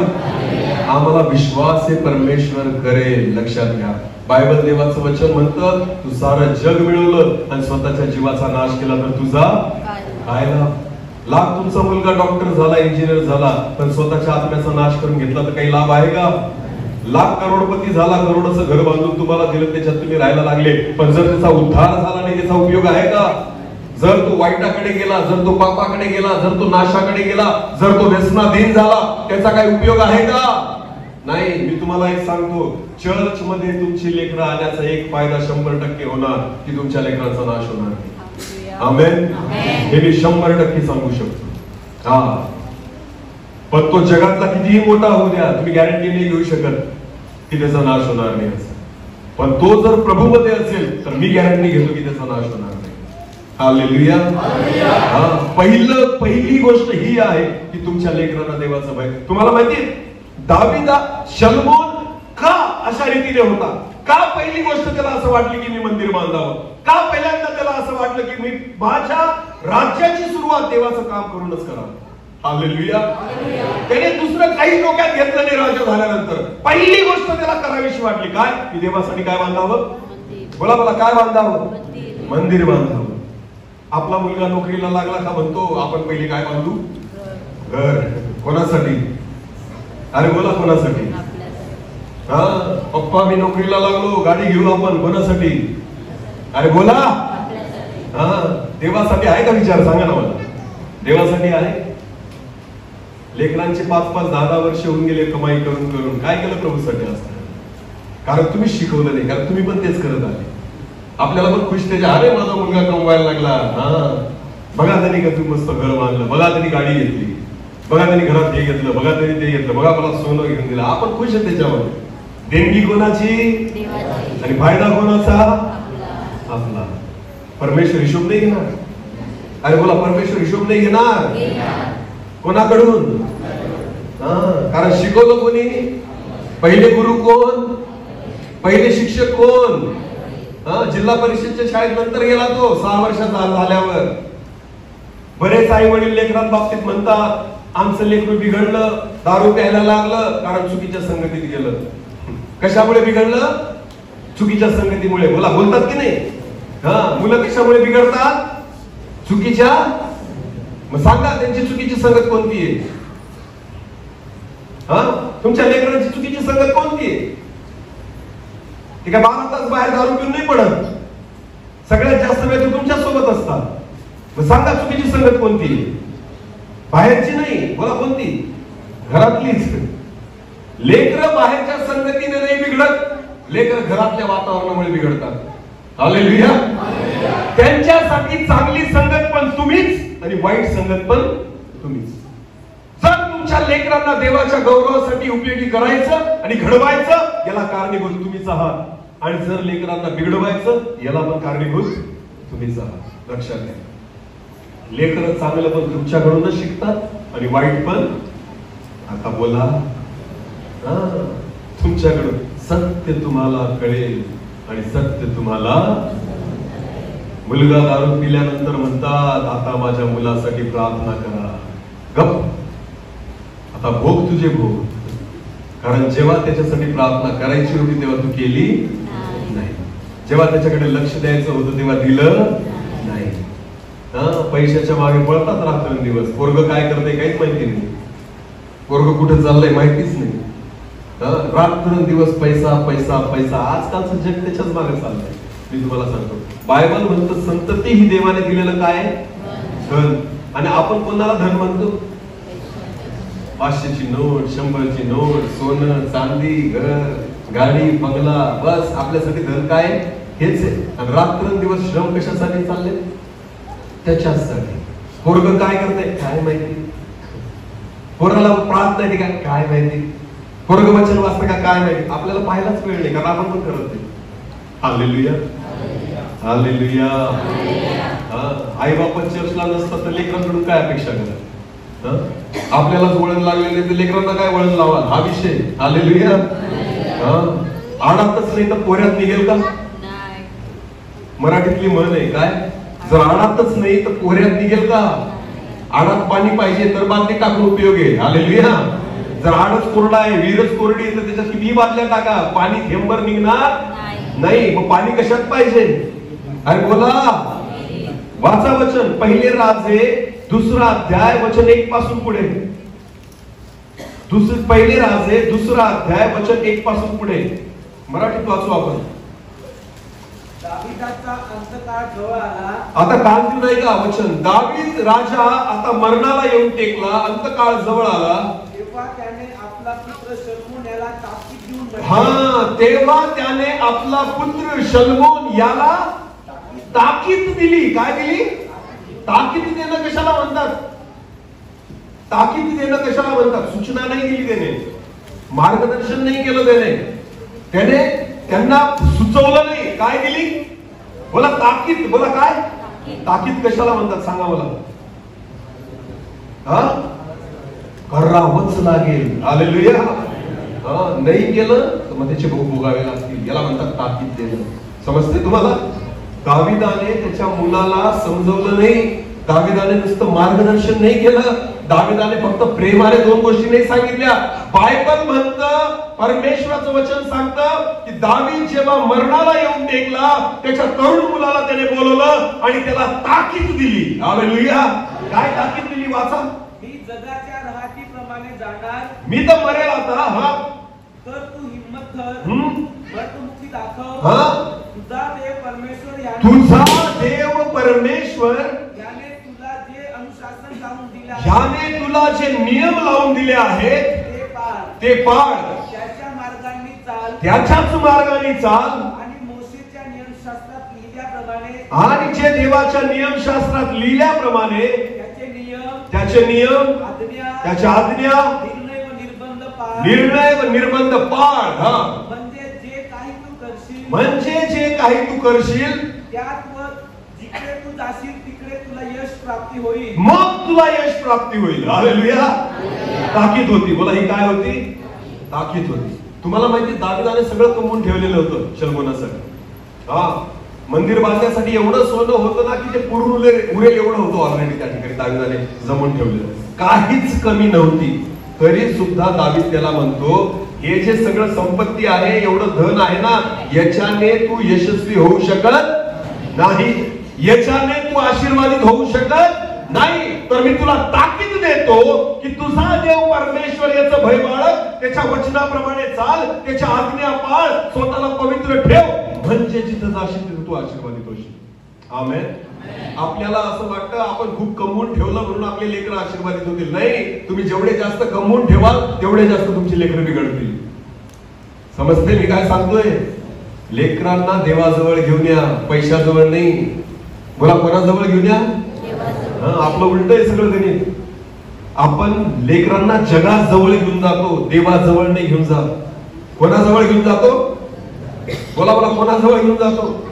आम्हाला विश्वास आहे परमेश्वर करेल. लक्षात घ्या, बायबल देवाचं वचन म्हणतं, तू सारं जग मिळवलं आणि स्वतःच्या जीवाचा नाश केला तर तुझा काय लाभ? लाख तुमचा मुलगा डॉक्टर झाला, इंजिनियर झाला, पण स्वतःच्या आत्म्याचा नाश करून घेतला तर काही लाभ आहे का? लाख करोडपती झाला, करोडाचं घर बांधून तुम्हाला दिलं, त्याच्यात तुम्ही राहायला लागले, पण जर त्याचा उद्धार झाला नाही, त्याचा उपयोग आहे का? जर तो वाईटाकडे गेला, जर तो पापाकडे गेला, जर तो नाशाकडे गेला, जर तो व्यसनाधीन झाला, त्याचा काही उपयोग आहे का? नाही. मी तुम्हाला एक सांगतो, चर्च मध्ये तुमची लेकरं आल्याचा एक फायदा 100% होणार, की तुमच्या लेकरांचा नाश होणार नाही. आमेन. हे मी 100% सांगू शकतो. हा, पण तो जगातला कितीही मोठा होऊ द्या, तुम्ही गॅरंटी नाही घेऊ शकत की त्याचा नाश होणार नाही असं. पण तो जर प्रभूमध्ये असेल तर मी गॅरंटी घेतो की त्याचा नाश होणार नाही. हालेलुया. पहिली गोष्ट ही आहे की तुमच्या लेकरांना देवाचं भय. तुम्हाला माहिती, दावीदा शलोमोन का अशा रीतीने होता? का पहिली गोष्ट त्याला असं वाटली की मी मंदिर बांधावं? का पहिल्यांदा त्याला असं वाटलं की मी माझ्या राज्याची सुरुवात देवाचं काम करूनच करावं? हालेलुया. त्याने दुसरं काही डोक्यात घेतलं नाही. राजा झाल्यानंतर पहिली गोष्ट त्याला करावीशी वाटली काय? की देवासाठी काय बांधावं? बोला बोला, काय बांधावं? मंदिर बांधावं. आपला मुलगा नोकरीला लागला का म्हणतो आपण पहिली काय बांधू? घर. कोणासाठी? अरे बोला, कोणासाठी? हा, पप्पा मी नोकरीला लागलो, गाडी घेऊ आपण. कोणासाठी? अरे बोला. हा, देवासाठी आहे का विचार? सांगा ना मला. देवासाठी आहे. लेकरांचे 5-5, 10-10 वर्ष होऊन गेले कमाई करून करून. काय केलं प्रभूसाठी असतं? कारण तुम्ही शिकवलं नाही, कारण तुम्ही पण तेच करत आले. आपल्याला पण खुश त्याच्या, अरे माझा मुलगा कमवायला लागला, हा बघा त्यांनी का तुम्ही मस्त घर बांधलं, बघा त्यांनी गाडी घेतली, बघा त्यांनी घरात हे घेतलं, बघा त्यांनी ते घेतलं, बघा मला सोनं घेऊन दिलं. आपण खुश आहे त्याच्यामध्ये. देणगी कोणाची आणि फायदा कोणाचा? आपला. परमेश्वर हिशोब नाही घेणार. अरे बोला, परमेश्वर हिशोब नाही घेणार. कोणाकडून? कारण शिकवलं कोणी? पहिले गुरु कोण? पहिले शिक्षक कोण? जिल्हा परिषदच्या शाळेत नंतर गेला तो 6 वर्षाचा झाल्यावर. बरेच आई वडील लेकरांबाबतीत म्हणतात, आमचं लेकरू बिघडलं, दारू प्यायला लागलं, कारण चुकीच्या संगतीत गेलं. कशामुळे बिघडलं? चुकीच्या संगतीमुळे. बोला, बोलतात की नाही? मुलं कशामुळे बिघडतात? चुकीच्या. मग सांगा, त्यांची चुकीची संगत कोणती आहे? तुमच्या लेकरांची चुकीची संगत कोणती आहे? ते काय 12 तास बाहेर दारू पिऊन नाही पडत. सगळ्यात जास्त वेळ ते तुमच्या सोबत असतात. मग सांगा, चुकीची संगत कोणती? बाहेरची नाही. बोला, कोणती? घरातलीच. लेकरं बाहेरच्या संगतीने नाही बिघडत, लेकरं घरातल्या वातावरणामुळे बिघडतात. हालेलुया. त्यांच्यासाठी चांगली संगत पण तुम्हीच आणि वाईट संगत पण तुम्हीच. जर तुमच्या लेकरांना देवाच्या गौरवासाठी उपयोगी करायचं आणि घडवायचं, याला कारणीभूत तुम्हीच आहात. आणि जर लेकरांना बिघडवायचं, याला पण कारणीभूत तुम्हीच आहात. लक्षात घ्या. लेकरं चांगलं पण तुमच्याकडूनच शिकतात आणि वाईट पण. आता बोला, तुमच्याकडून सत्य तुम्हाला कळेल आणि सत्य तुम्हाला. मुलगा दारू पिल्यानंतर म्हणतात, आता माझ्या मुलासाठी प्रार्थना करा. गप. आता भोग तुझे भोग. कारण जेव्हा त्याच्यासाठी प्रार्थना करायची होती तेव्हा तू केली नाही. जेव्हा त्याच्याकडे लक्ष द्यायचं होतं तेव्हा दिलं नाही. पैशाच्या मागे पळतात रात्रंदिवस. पोरग काय करते काहीच माहिती नाही. पोरग कुठे चाललंय माहितीच नाही. रात्रंदिवस पैसा पैसा पैसा. आजकालचं जग त्याच्याच मागे चाललंय. मी तुम्हाला सांगतो, बायबल म्हणतं संतती ही देवाने दिलेलं काय? धन. आणि आपण कोणाला धन म्हणतो? 500ची नोट, 100ची नोट, सोनं चांदी, घर, गाडी, बंगला. बस आपल्यासाठी धन काय? हेच आहे. आणि रात्रंदिवस श्रम कशासाठी चालले? त्याच्यासाठी. पोरग काय करते काय माहिती? पोराला प्रार्थना आहे काय काय माहिती? पोरग वचन वाचतं का काय माहिती? आपल्याला पाहायलाच वेळ नाही, कारण आपण पण करत नाही. हालेलुया. हालेलुया. आई बापा चर्चला नसतात तर लेकरांकडून काय अपेक्षा करा? आपल्यालाच वळण लागलेले तर लेकरांना काय वळण लावा? हा विषय. हालेलुया. आडातच नाही तर पोऱ्यात निघेल का? मराठीतली म्हण आहे काय, जर आडातच नाही तर पोऱ्यात निघेल का? आडात पाणी पाहिजे तर बादली टाकून उपयोग आहे. हालेलुया. जर आडच कोरडा आहे, विहीरच कोरडी आहे, तर त्याच्यात किती बादल्या टाका, पाणी थेंबर निघणार नाही. मग पाणी कशात पाहिजे? अरे बोला, वाचा वचन. पहिले राजे 2 अध्याय वचन 1 पासून पुढे. पहिले राजे 2 अध्याय वचन 1 पासून पुढे मराठीत वाचू आपण. दाविदाचा अंतकाळ जवळ आला. आता काल नाही का वचन, दावीद राजा आता मरणाला येऊन टेकला, अंतकाळ जवळ आला. तेव्हा त्याने आपला पुत्र शल्मोन याला ताकीद देऊन तेव्हा त्याने आपला पुत्र शल्मोन याला ताकीद दिली. काय दिली? ताकीद देणं कशाला म्हणतात? ताकीद देणं कशाला म्हणतात? सूचना नाही दिली त्याने, मार्गदर्शन नाही केलं त्याने त्यांना सुचवलं नाही. काय दिली? बोला ताकीद. बोला काय ताकीद कशाला म्हणतात सांगा मला? करावंच लागेल. हालेलुया. नाही केलं तर मग त्याचे भोग भोगावे लागतील. याला म्हणतात ताकीद देणं. समजते तुम्हाला? दाविदाने त्याच्या मुलाला समजवलं नाही, दाविदाने नुसतं मार्गदर्शन नाही केलं, दाविदाने फक्त प्रेमाने 2 गोष्टी नाही सांगितल्या. बायबल म्हणतं, परमेश्वराचं वचन सांगतं की दावीद जेव्हा मरणाला येऊन टेकला, त्याच्या तरुण मुलाला त्याने बोलवलं आणि त्याला ताकीद दिली. हालेलुया. काय ताकीद दिली? वाचा. मी जगाच्या रहाटीप्रमाणे जाणार. मी तर मरेल आता. तर तू हिम्मत धर, वर्तमुखी दाखव. तुझा देव परमेश्वर याने तुला जे अनुशासन लावून दिले आहे, याने तुला जे नियम लावून दिले आहेत ते पाळ. त्याच्या मार्गाने चाल, त्याच्याच मार्गाने चाल. आणि मोशेच्या नियमशास्त्रात लिहिल्याप्रमाणे, आणि जे देवाच्या नियमशास्त्रात लिहिल्याप्रमाणे त्याचे नियम, त्याच्या आज्ञा, निर्णय व निर्बंध पाळ. म्हणजे जे काही तू करशील त्यात व जिकडे तू जाशील तिकडे तुला यश प्राप्ती होईल. मग तुला यश प्राप्ती होईल. हालेलुया. ताकीद होती. बोला ही काय होती? ताकीद होती. तुम्हाला माहिती, दाविदाने सगळं कमवून ठेवलेलं होतं शल्मोनासाठी. मंदिर बांधण्यासाठी एवढं सोनं होतं ना की ते पूर्ण उरेल एवढं होतं ऑलरेडी त्या ठिकाणी दाविदाने जमून ठेवलेलं. काहीच कमी नव्हती. तरी सुद्धा दावीद त्याला म्हणतो, हे जे सगळं संपत्ती आहे, एवढं धन आहे ना, याच्याने तू यशस्वी होऊ शकत नाही, याच्याने तू आशीर्वादित होऊ शकत नाही. तर मी तुला ताकीद देतो की तुझा देव परमेश्वर याचं भय बाळग, त्याच्या वचनाप्रमाणे चाल, त्याच्या आज्ञा पाळ, स्वतःला पवित्र ठेव, म्हणजे जिथं जाशील तिथं तू आशीर्वादित होशील. आमेन. आपल्याला असं वाटतं आपण खूप कमवून ठेवलं म्हणून आपले लेकरं आशीर्वादित होतील. नाही, तुम्ही जेवढे जास्त कमवून ठेवाल तेवढे जास्त तुमची लेकरं बिघडतील. समजते मी काय सांगतोय? लेकरांना देवाजवळ घेऊन या, पैशाजवळ नाही. बोला, कोणाजवळ घेऊन या? आपलं उलट आहे सगळं गणित. आपण लेकरांना जगाजवळ घेऊन जातो, देवाजवळ नाही घेऊन जात. कोणाजवळ घेऊन जातो? बोला बोला, कोणाजवळ घेऊन जातो?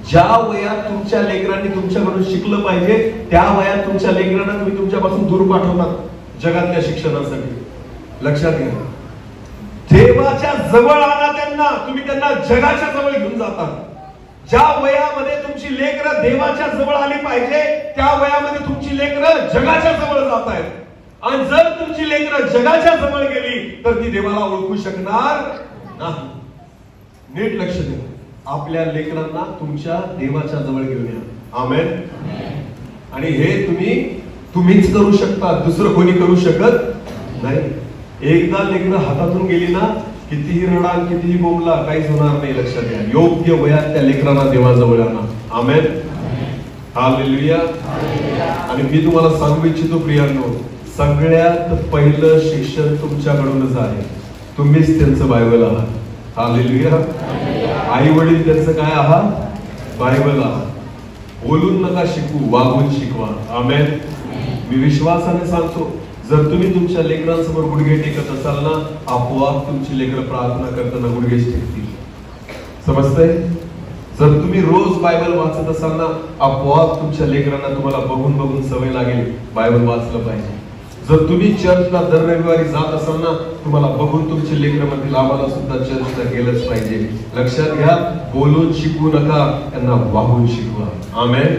ज्या वयात तुमच्या लेकरांनी तुमच्याकडून शिकलं पाहिजे त्या वयात तुमच्या लेकरांना तुम्ही तुमच्यापासून दूर पाठवतात जगातल्या शिक्षणासाठी. लक्षात घ्या. देवाच्या जवळ आणा त्यांना, तुम्ही त्यांना जगाच्या जवळ घेऊन जातात. ज्या वयामध्ये तुमची लेकरं देवाच्या जवळ आली पाहिजे त्या वयामध्ये तुमची लेकरं जगाच्या जवळ जात आहेत. आणि जर तुमची लेकरं जगाच्या जवळ गेली तर ती देवाला ओळखू शकणार नाही. नीट लक्ष द्या. आपल्या लेकरांना तुमच्या देवाच्या जवळ घेऊन या. आमेन. आणि हे तुम्हीच करू शकता, दुसरं कोणी करू शकत नाही. एकदा लेकरं हातातून गेली ना, कितीही रडा कितीही बोंबला काहीच होणार नाही. लक्षात घ्या. योग्य वयात त्या लेकरांना देवाजवळ आणा. आमेन. हालेलुया. आणि मी तुम्हाला सांगू इच्छितो प्रियांनो, सगळ्यात पहिलं शिक्षण तुमच्याकडूनच आहे. तुम्हीच त्यांचं बायबल आहात. हालेलुया. आई वडील त्यांचं काय आहात? बायबल आहात. बोलून नका शिकू, वागून शिकवा. आमेन. मी विश्वासाने सांगतो, जर तुम्ही तुमच्या लेकरांसमोर गुडघे टेकत असाल ना, आपोआप तुमची लेकरं प्रार्थना करताना गुडघेच टेकतील. समजतंय? जर तुम्ही रोज बायबल वाचत असाल ना, आपोआप तुमच्या लेकरांना तुम्हाला बघून बघून सवय लागेल बायबल वाचलं पाहिजे. जर तुम्ही चर्चला दर रविवारी जात असाल ना, तुम्हाला बघून तुमचे लेकरं म्हणतील आम्हाला सुद्धा चर्चला गेलंच पाहिजे. लक्षात घ्या, बोलून शिकवू नका, त्यांना वाहून शिकवा. आमेन.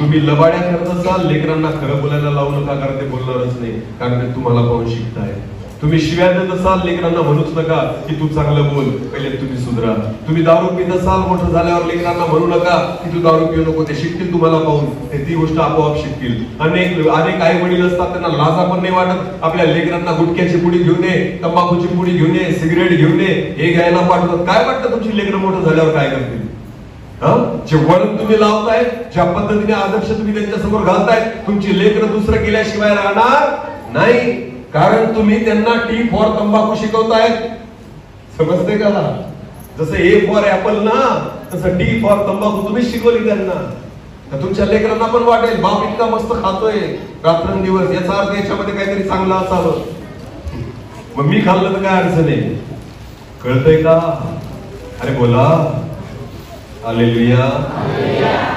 तुम्ही लबाड्या करत असाल, लेकरांना खरं बोलायला लावू नका, कारण ते बोलणारच नाही, कारण ते तुम्हाला पाहून शिकताय. तुम्ही शिव्या देत असाल, लेकरांना म्हणूच नका की तू चांगलं बोल, पहिले तुम्ही सुधरा. तुम्ही दारू पित असाल, मोठं झाल्यावर लेकरांना म्हणू नका की तू दारू पिऊ नको, ते शिकतील तुम्हाला पाहून, ते ती गोष्ट आपोआप शिकतील. अनेक आई वडील असतात, त्यांना लाजा पण नाही वाटत आपल्या लेकरांना गुटख्याची पुडी घेऊन ये, तंबाखूची पुडी घेऊन ये, सिगरेट घेऊन ये, हे घ्यायला पाठवतात. काय वाटतं तुमची लेकरं मोठं झाल्यावर काय करतील? जे वळण तुम्ही लावताय, ज्या पद्धतीने आदर्श तुम्ही त्यांच्या समोर घालताय, तुमची लेकरं दुसरं केल्याशिवाय राहणार नाही, कारण तुम्ही त्यांना टी फॉर तंबाखू शिकवताय. समजते का? जसं ए फॉर ऍपल ना, तसं टी फॉर तंबाखू तुम्ही शिकवली त्यांना. तर तुमच्या लेकरांना पण वाटेल बाप इतका मस्त खातोय रात्रंदिवस, याचा अर्थ याच्यामध्ये काहीतरी चांगलं असावं, मग मी खाल्लं तर काय अडचण आहे. कळतंय का? अरे बोला हालेलुया,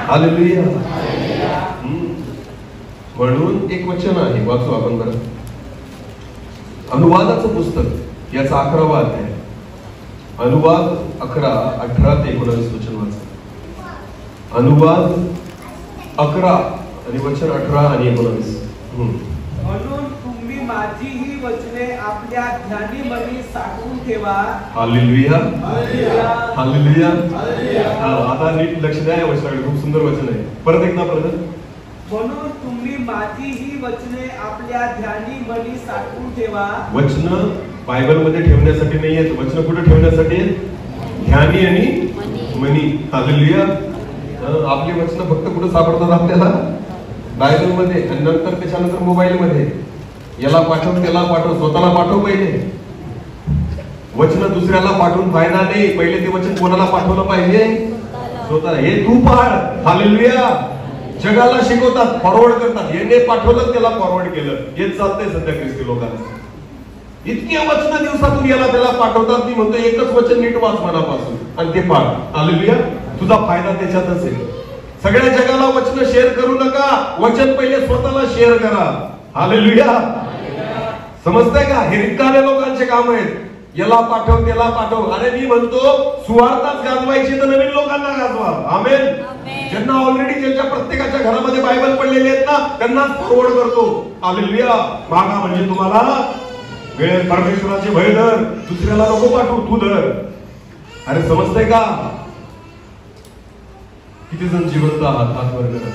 हालेलुया. म्हणून एक वचन आहे, वाचू आपण बरं. अनुवादाचं पुस्तक, याचा 11वा अध्याय, अनुवाद 11, 18 ते 19 वचन वाचा. अनुवाद 11 आणि वचन 18 आणि 19. म्हणून तुम्ही माझी ही वचने आपल्या ध्यानी मनी साठवून ठेवा. Hallelujah, hallelujah. आता नीट लक्ष द्या या वचनाकडे, खूप सुंदर वचन आहे. परत एकदा परत. म्हणून तुम्ही माझी ही वचने आपल्या ध्यानी मनी साठवून ठेवा. वचन बायबल मध्ये ठेवण्यासाठी नाही आहेत, वचन कुठे ठेवण्यासाठी आहेत? ध्यानी आणि मनी. हालेलुया. आपली वचन फक्त कुठे सापडतात आपल्याला? बायबल मध्ये, आणि नंतर त्याच्यानंतर मोबाईल मध्ये. याला पाठव, त्याला पाठव, स्वतःला पाठव. पहिले वचन दुसऱ्याला पाठवून फायदा नाही, पहिले ते वचन कोणाला पाठवलं पाहिजे? स्वतः. हे तू पाळ. हालेलुया. जगाला शिकवतात, फॉरवर्ड करतात, याने पाठवलं त्याला फॉरवर्ड केलं, हेच चालतंय सध्या ख्रिस्ती लोकांचं. इतके वचन दिवसातून याला त्याला पाठवतात. मी म्हणतो एकच वचन नीट वाच मनापासून आणि ते पाळ. हालेलुया. तुझा फायदा त्याच्यातच आहे. सगळ्या जगाला वचन शेअर करू नका, वचन पहिले स्वतःला शेअर करा. हालेलुया. समजतंय का? हे रिकाम्या लोकांचे काम आहेत. याला पाठव, त्याला पाठव. अरे मी म्हणतो सुवार्ताच गाजवायची तर नवीन लोकांना गाजवा. आमेन. ज्यांना ऑलरेडी ज्यांच्या प्रत्येकाच्या घरामध्ये बायबल पडलेले आहेत ना, त्यांनाच फॉरवर्ड करतो. हालेलुया. मागा म्हणजे तुम्हाला वेळ, परमेश्वराचे भय धर, दुसऱ्याला नको पाठवू, तू धर. अरे समजतंय का? किती जण जिवंत आहात? हात वर करा.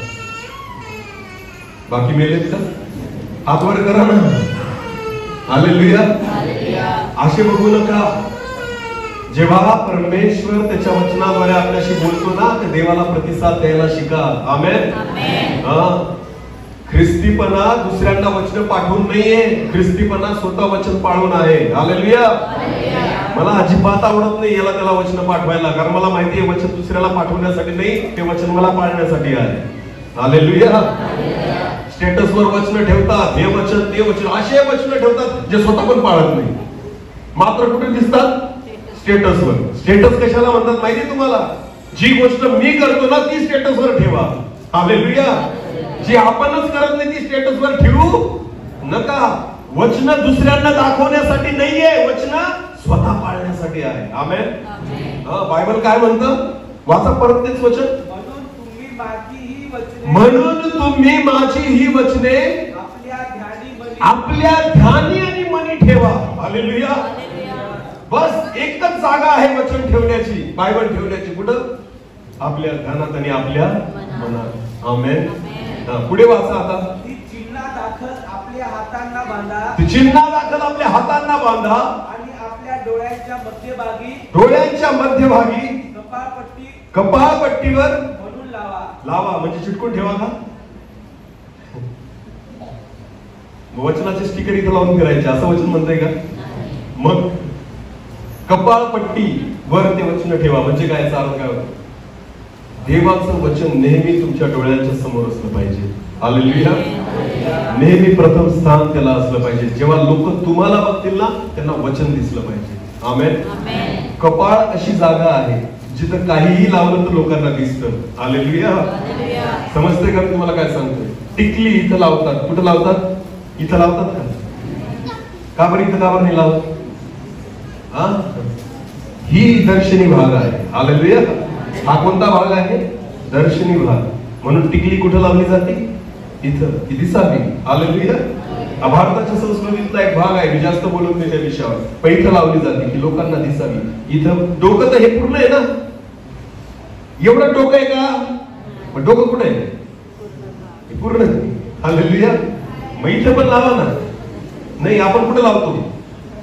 बाकी मेलेत का? हात वर करा ना. हालेलुया. असे बघू नका. जेव्हा परमेश्वर त्याच्या वचनाद्वारे आपल्याशी बोलतो ना, त्या देवाला प्रतिसाद द्यायला शिका. आमेन. ख्रिस्तीपणा दुसऱ्यांना वचन पाठवून नाहीये, ख्रिस्तीपणा स्वतः वचन पाळून आहे. हालेलुया. मला अजिबात आवडत नाही याला त्याला वचन पाठवायला, कारण मला माहिती आहे वचन दुसऱ्याला पाठवण्यासाठी नाही, ते वचन मला पाळण्यासाठी आहे. हालेलुया. स्टेटसवर वचन ठेवतात, हे वचन ते वचन, असे वचन ठेवतात जे स्वतः पण पाळत नाही, मात्र कुठे दिसतात? स्टेटसवर. स्टेटस कशाला म्हणतात माहिती तुम्हाला? जी गोष्ट मी करतो ना ती स्टेटसवर ठेवा. हालेलुया. जी आपणच करत नाही ती स्टेटसवर ठेवू नका. वचन दुसऱ्यांना दाखवण्यासाठी नाहीये, वचन स्वतः पाळण्यासाठी आहे. आमेन. बायबल काय म्हणतं? वाचा परत तेच वचन. म्हणून तुम्ही माझी ही वचने आपल्या ध्यानी आणि मनी ठेवा. हालेलुया. बस एकच जागा आहे वचन ठेवण्याची, बायबल ठेवण्याची. कुठं? आपल्या ध्यानात आणि आपल्या मनात. आमेन. पुढे वाचा आता. चिन्हादाखल आपल्या हातांना बांधा. चिन्हादाखल आपल्या हातांना बांधा आणि आपल्या डोळ्यांच्या मध्यभागी, डोळ्यांच्या मध्यभागी कपाळपट्टीवर म्हणून लावा. लावा म्हणजे चिटकून ठेवा का? वचनाचे स्टिकर इथं लावून फिरायचे असं वचन म्हणतंय का? मग कपाळपट्टी वर ते वचन ठेवा म्हणजे काय? याचा अर्थ काय होतो? देवाचं वचन नेहमी तुमच्या डोळ्यांच्या समोर असलं पाहिजे. हालेलुया. नेहमी प्रथम स्थान त्याला असलं पाहिजे. जेव्हा लोक तुम्हाला बघतील ना त्यांना वचन दिसलं पाहिजे. आमेन. कपाळ अशी जागा आहे जिथं काहीही लावलं तर लोकांना दिसतं. हालेलुया. समजते का मी तुम्हाला काय सांगतोय? टिकली इथं लावतात. कुठं लावतात? इथं लावतात का? का बरं इथं का बरं नाही लावत? ही दर्शनी भाग आहे. हालेलुया. हा कोणता भाग आहे? दर्शनी भाग. म्हणून टिकली कुठं लावली जाते? इथं, की दिसावी. हालेलुया. भारताच्या संस्कृतीतला एक भाग आहे. मी जास्त बोलत नाही त्या विषयावर, पण इथं लावली जाते की लोकांना दिसावी. इथं डोकं तर हे पूर्ण आहे ना, एवढं डोकं आहे का? मग डोकं कुठे आहे? हे पूर्ण आहे. हालेलुया. मग इथं पण लावा ना. नाही, आपण कुठे लावतो?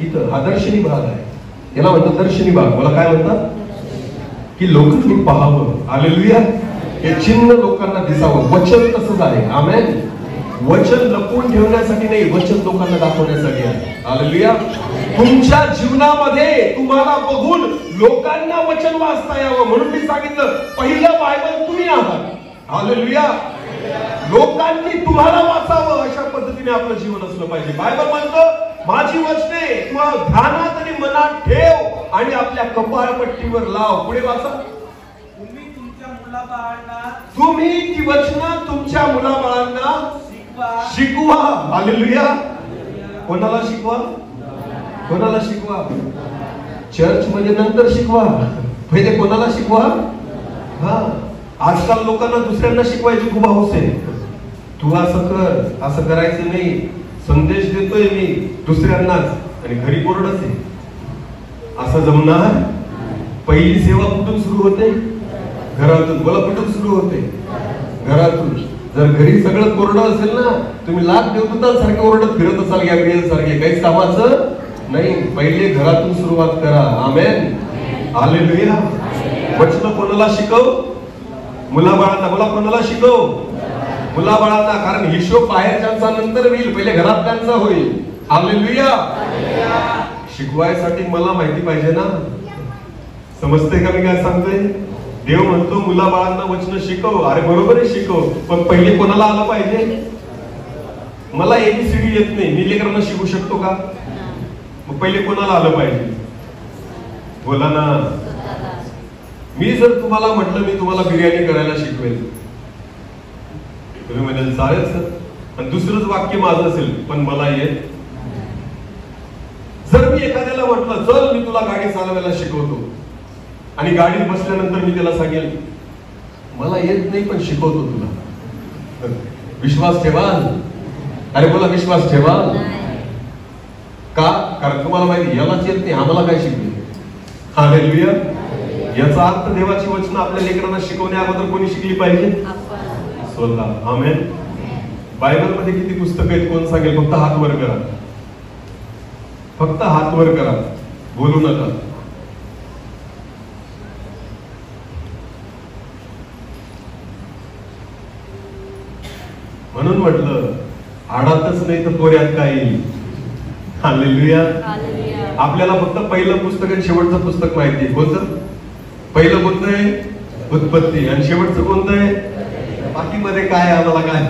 इथं. हा दर्शनी भाग आहे. याला म्हणतात दर्शनी भाग. मला काय म्हणतात? की लोकांनी पाहावं. हालेलुया. हे चिन्ह लोकांना दिसावं. वचन तसंच आहे. आमेन. वचन लपवून ठेवण्यासाठी नाही, वचन लोकांना दाखवण्यासाठी आहे. हालेलुया. तुमच्या जीवनामध्ये तुम्हाला बघून लोकांना वचन वाचता यावं म्हणून मी सांगितलं, पहिलं बायबल तुम्ही आहात. हालेलुया. लोकांनी तुम्हाला वाचावं अशा पद्धतीने आपलं जीवन असलं पाहिजे. बायबल म्हणतो, माझी वचने तुम्हाला ध्यानात आणि मनात ठेव आणि आपल्या कपाळपट्टीवर लाव. पुढे वाचा. तुम्ही ती वचनं तुमच्या मुलाबाळांना शिकवा. हालेलुया. कोणाला शिकवा? कोणाला शिकवा? चर्च मध्ये नंतर शिकवा, पहिले कोणाला शिकवा? आजकाल लोकांना दुसऱ्यांना शिकवायची खूप हौस आहे. तू असं कर, असं करायचं नाही. संदेश देतोय मी दुसऱ्यांनाच आणि घरी कोरडच आहे. असं जमणार? पहिली सेवा कुठून सुरू होते? घरातून. बोला, कुठून सुरू होते? घरातून. जर घरी सगळं कोरडं असेल ना, तुम्ही लाख देवदूतांसारखे ओरडत फिरत असाल गॅब्रिएल सारखे, काहीच कामाचं नाही. पहिले घरातून सुरुवात करा. आमेन. हालेलुया. वचन कोणाला शिकव? मुलाबाळांना. बोला, कोणाला शिकव? मुलाबाळांना. कारण हिशोब बाहेरच्यांचा नंतर होईल, पहिले घरात त्यांचा होईल. हालेलुया. शिकवायसाठी मला माहिती पाहिजे ना. समजते का मी काय सांगतोय? देव म्हणतो मुलाबाळांना वचन शिकव. अरे बरोबर आहे, शिकव, पण पहिले कोणाला आलं पाहिजे? मला एबीसीडी येत नाही, मी लेकरांना शिकू शकतो का? मग पहिले कोणाला आलं पाहिजे? बोला ना. मी जर तुम्हाला म्हटलं मी तुम्हाला बिर्याणी करायला शिकवेल, तुम्ही म्हणाल चालेल सर, आणि दुसरंच वाक्य माझं असेल पण मला येत. जर मी एखाद्याला म्हटलं चल मी तुला गाडी चालवायला शिकवतो, आणि गाडीत बसल्यानंतर मी त्याला सांगेल मला येत नाही पण शिकवतो तुला, विश्वास ठेवाल? अरे बोला, विश्वास ठेवाल का? कारण तुम्हाला माहिती यालाच येत नाही, आम्हाला काय शिकले. हालेलुया. याचा अर्थ देवाची वचन आपल्या लेकरांना शिकवण्या अगोदर कोणी शिकली पाहिजे? स्वतः. आमेन. बायबल मध्ये किती पुस्तक आहेत कोण सांगेल? फक्त हात वर करा, फक्त हात वर करा, बोलू नका. म्हणून म्हटलं आडातच नाही तर पोऱ्यात काय येईल. हालेलुया. आपल्याला फक्त पहिलं पुस्तक आणि शेवटचं पुस्तक माहिती आहे. कोणतं? पहिलं कोणतं आहे? उत्पत्ती. आणि शेवटचं कोणतं आहे? बाकी मध्ये काय आम्हाला काय?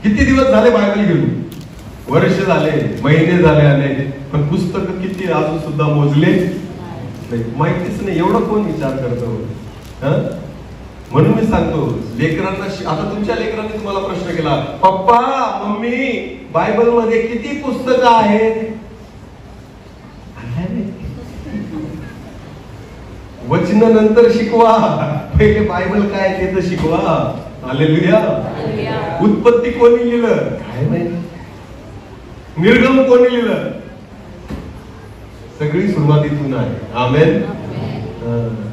किती दिवस झाले बायबल घेऊन? वर्ष झाले, महिने झाले आले, पण पुस्तक किती अजून सुद्धा मोजले नाही, माहितीच नाही. एवढं कोण विचार करतो? म्हणून मी सांगतो लेकरांना, आता तुमच्या लेकरांनी तुम्हाला प्रश्न केला, पप्पा मम्मी बायबल मध्ये किती पुस्तकं आहेत? वचन नंतर शिकवा, पहिले बायबल काय ते तर शिकवा. हालेलुया. उत्पत्ती कोणी लिहिलं काय माहिती, निर्गम कोणी लिहिलं, सगळी सुरुवातीतून आहे. आमेन.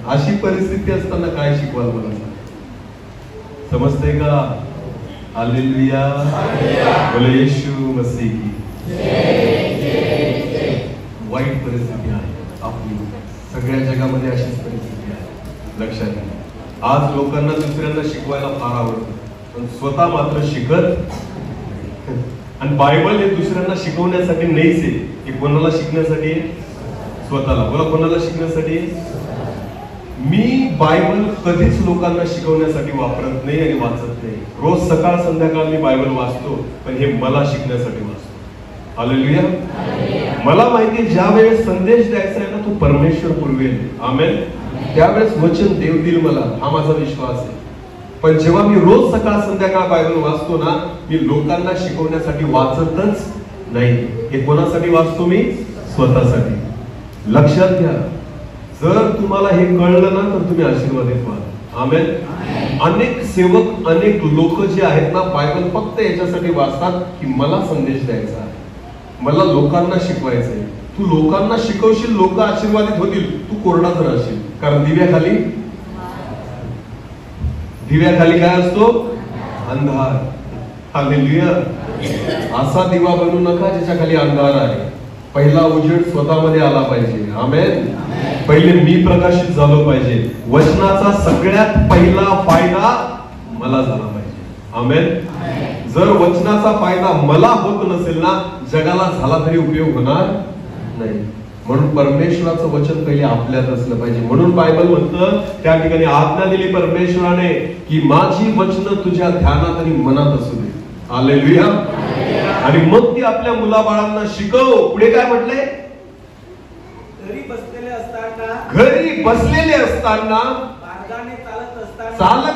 अशी परिस्थिती असताना काय शिकवाल मला? समजते का? हालेलुया. बोले येशू मसीह की. वाईट परिस्थिती आहे आपली, सगळ्या जगामध्ये अशीच परिस्थिती आहे. लक्षात घ्या. आज लोकांना दुसऱ्यांना शिकवायला फार आवडतं, पण स्वतः मात्र शिकत. आणि बायबल हे दुसऱ्यांना शिकवण्यासाठी नाहीच आहे, हे कोणाला शिकण्यासाठी? स्वतःला. बोला, कोणाला शिकण्यासाठी? मी बायबल कधीच लोकांना शिकवण्यासाठी वापरत नाही आणि वाचत नाही. रोज सकाळ संध्याकाळ मी बायबल वाचतो, पण हे मला शिकण्यासाठी वाचतो. हालेलुया. मला माहिती ज्या वेळेस संदेश द्यायचा आहे ना तो परमेश्वर पुरवेल. आमेन. त्यावेळेस वचन देव देईल मला, हा माझा विश्वास आहे. पण जेव्हा मी रोज सकाळ संध्याकाळ बायबल वाचतो ना, मी लोकांना शिकवण्यासाठी वाचतच नाही. हे कोणासाठी वाचतो मी? स्वतःसाठी. लक्षात घ्या, जर तुम्हाला हे कळलं ना तर तुम्ही आशीर्वादित व्हाल. आमेन. अनेक सेवक, अनेक लोक जे आहेत ना, बायबल फक्त याच्यासाठी वाचतात की मला संदेश द्यायचा आहे, मला लोकांना शिकवायचंय. तू लोकांना शिकवशील, लोक आशीर्वादित होतील, तू कोरडाच राहशील. कारण दिव्याखाली काय असतो? अंधार. हालेलुया. असा दिवा बनवू नका ज्याच्या खाली अंधार आहे. पहिला उजेड स्वतःमध्ये आला पाहिजे. आमेन. पहिले मी प्रकाशित झालो पाहिजे. वचनाचा सगळ्यात पहिला फायदा मला झाला पाहिजे. आमेन. जर वचनाचा फायदा मला होत नसेल ना, जगाला झाला तरी उपयोग होणार नाही. म्हणून परमेश्वराचं वचन पहिले आपल्यात असलं पाहिजे. म्हणून बायबल म्हणतं, त्या ठिकाणी आज्ञा दिली परमेश्वराने की माझी वचनं तुझ्या ध्यानात आणि मनात असू दे. हालेलुया. आणि मग ती आपल्या मुलाबाळांना शिकव. पुढे काय म्हटलंय? घरी बसलेले असताना, घरी बसलेले असताना, मार्गाने चालत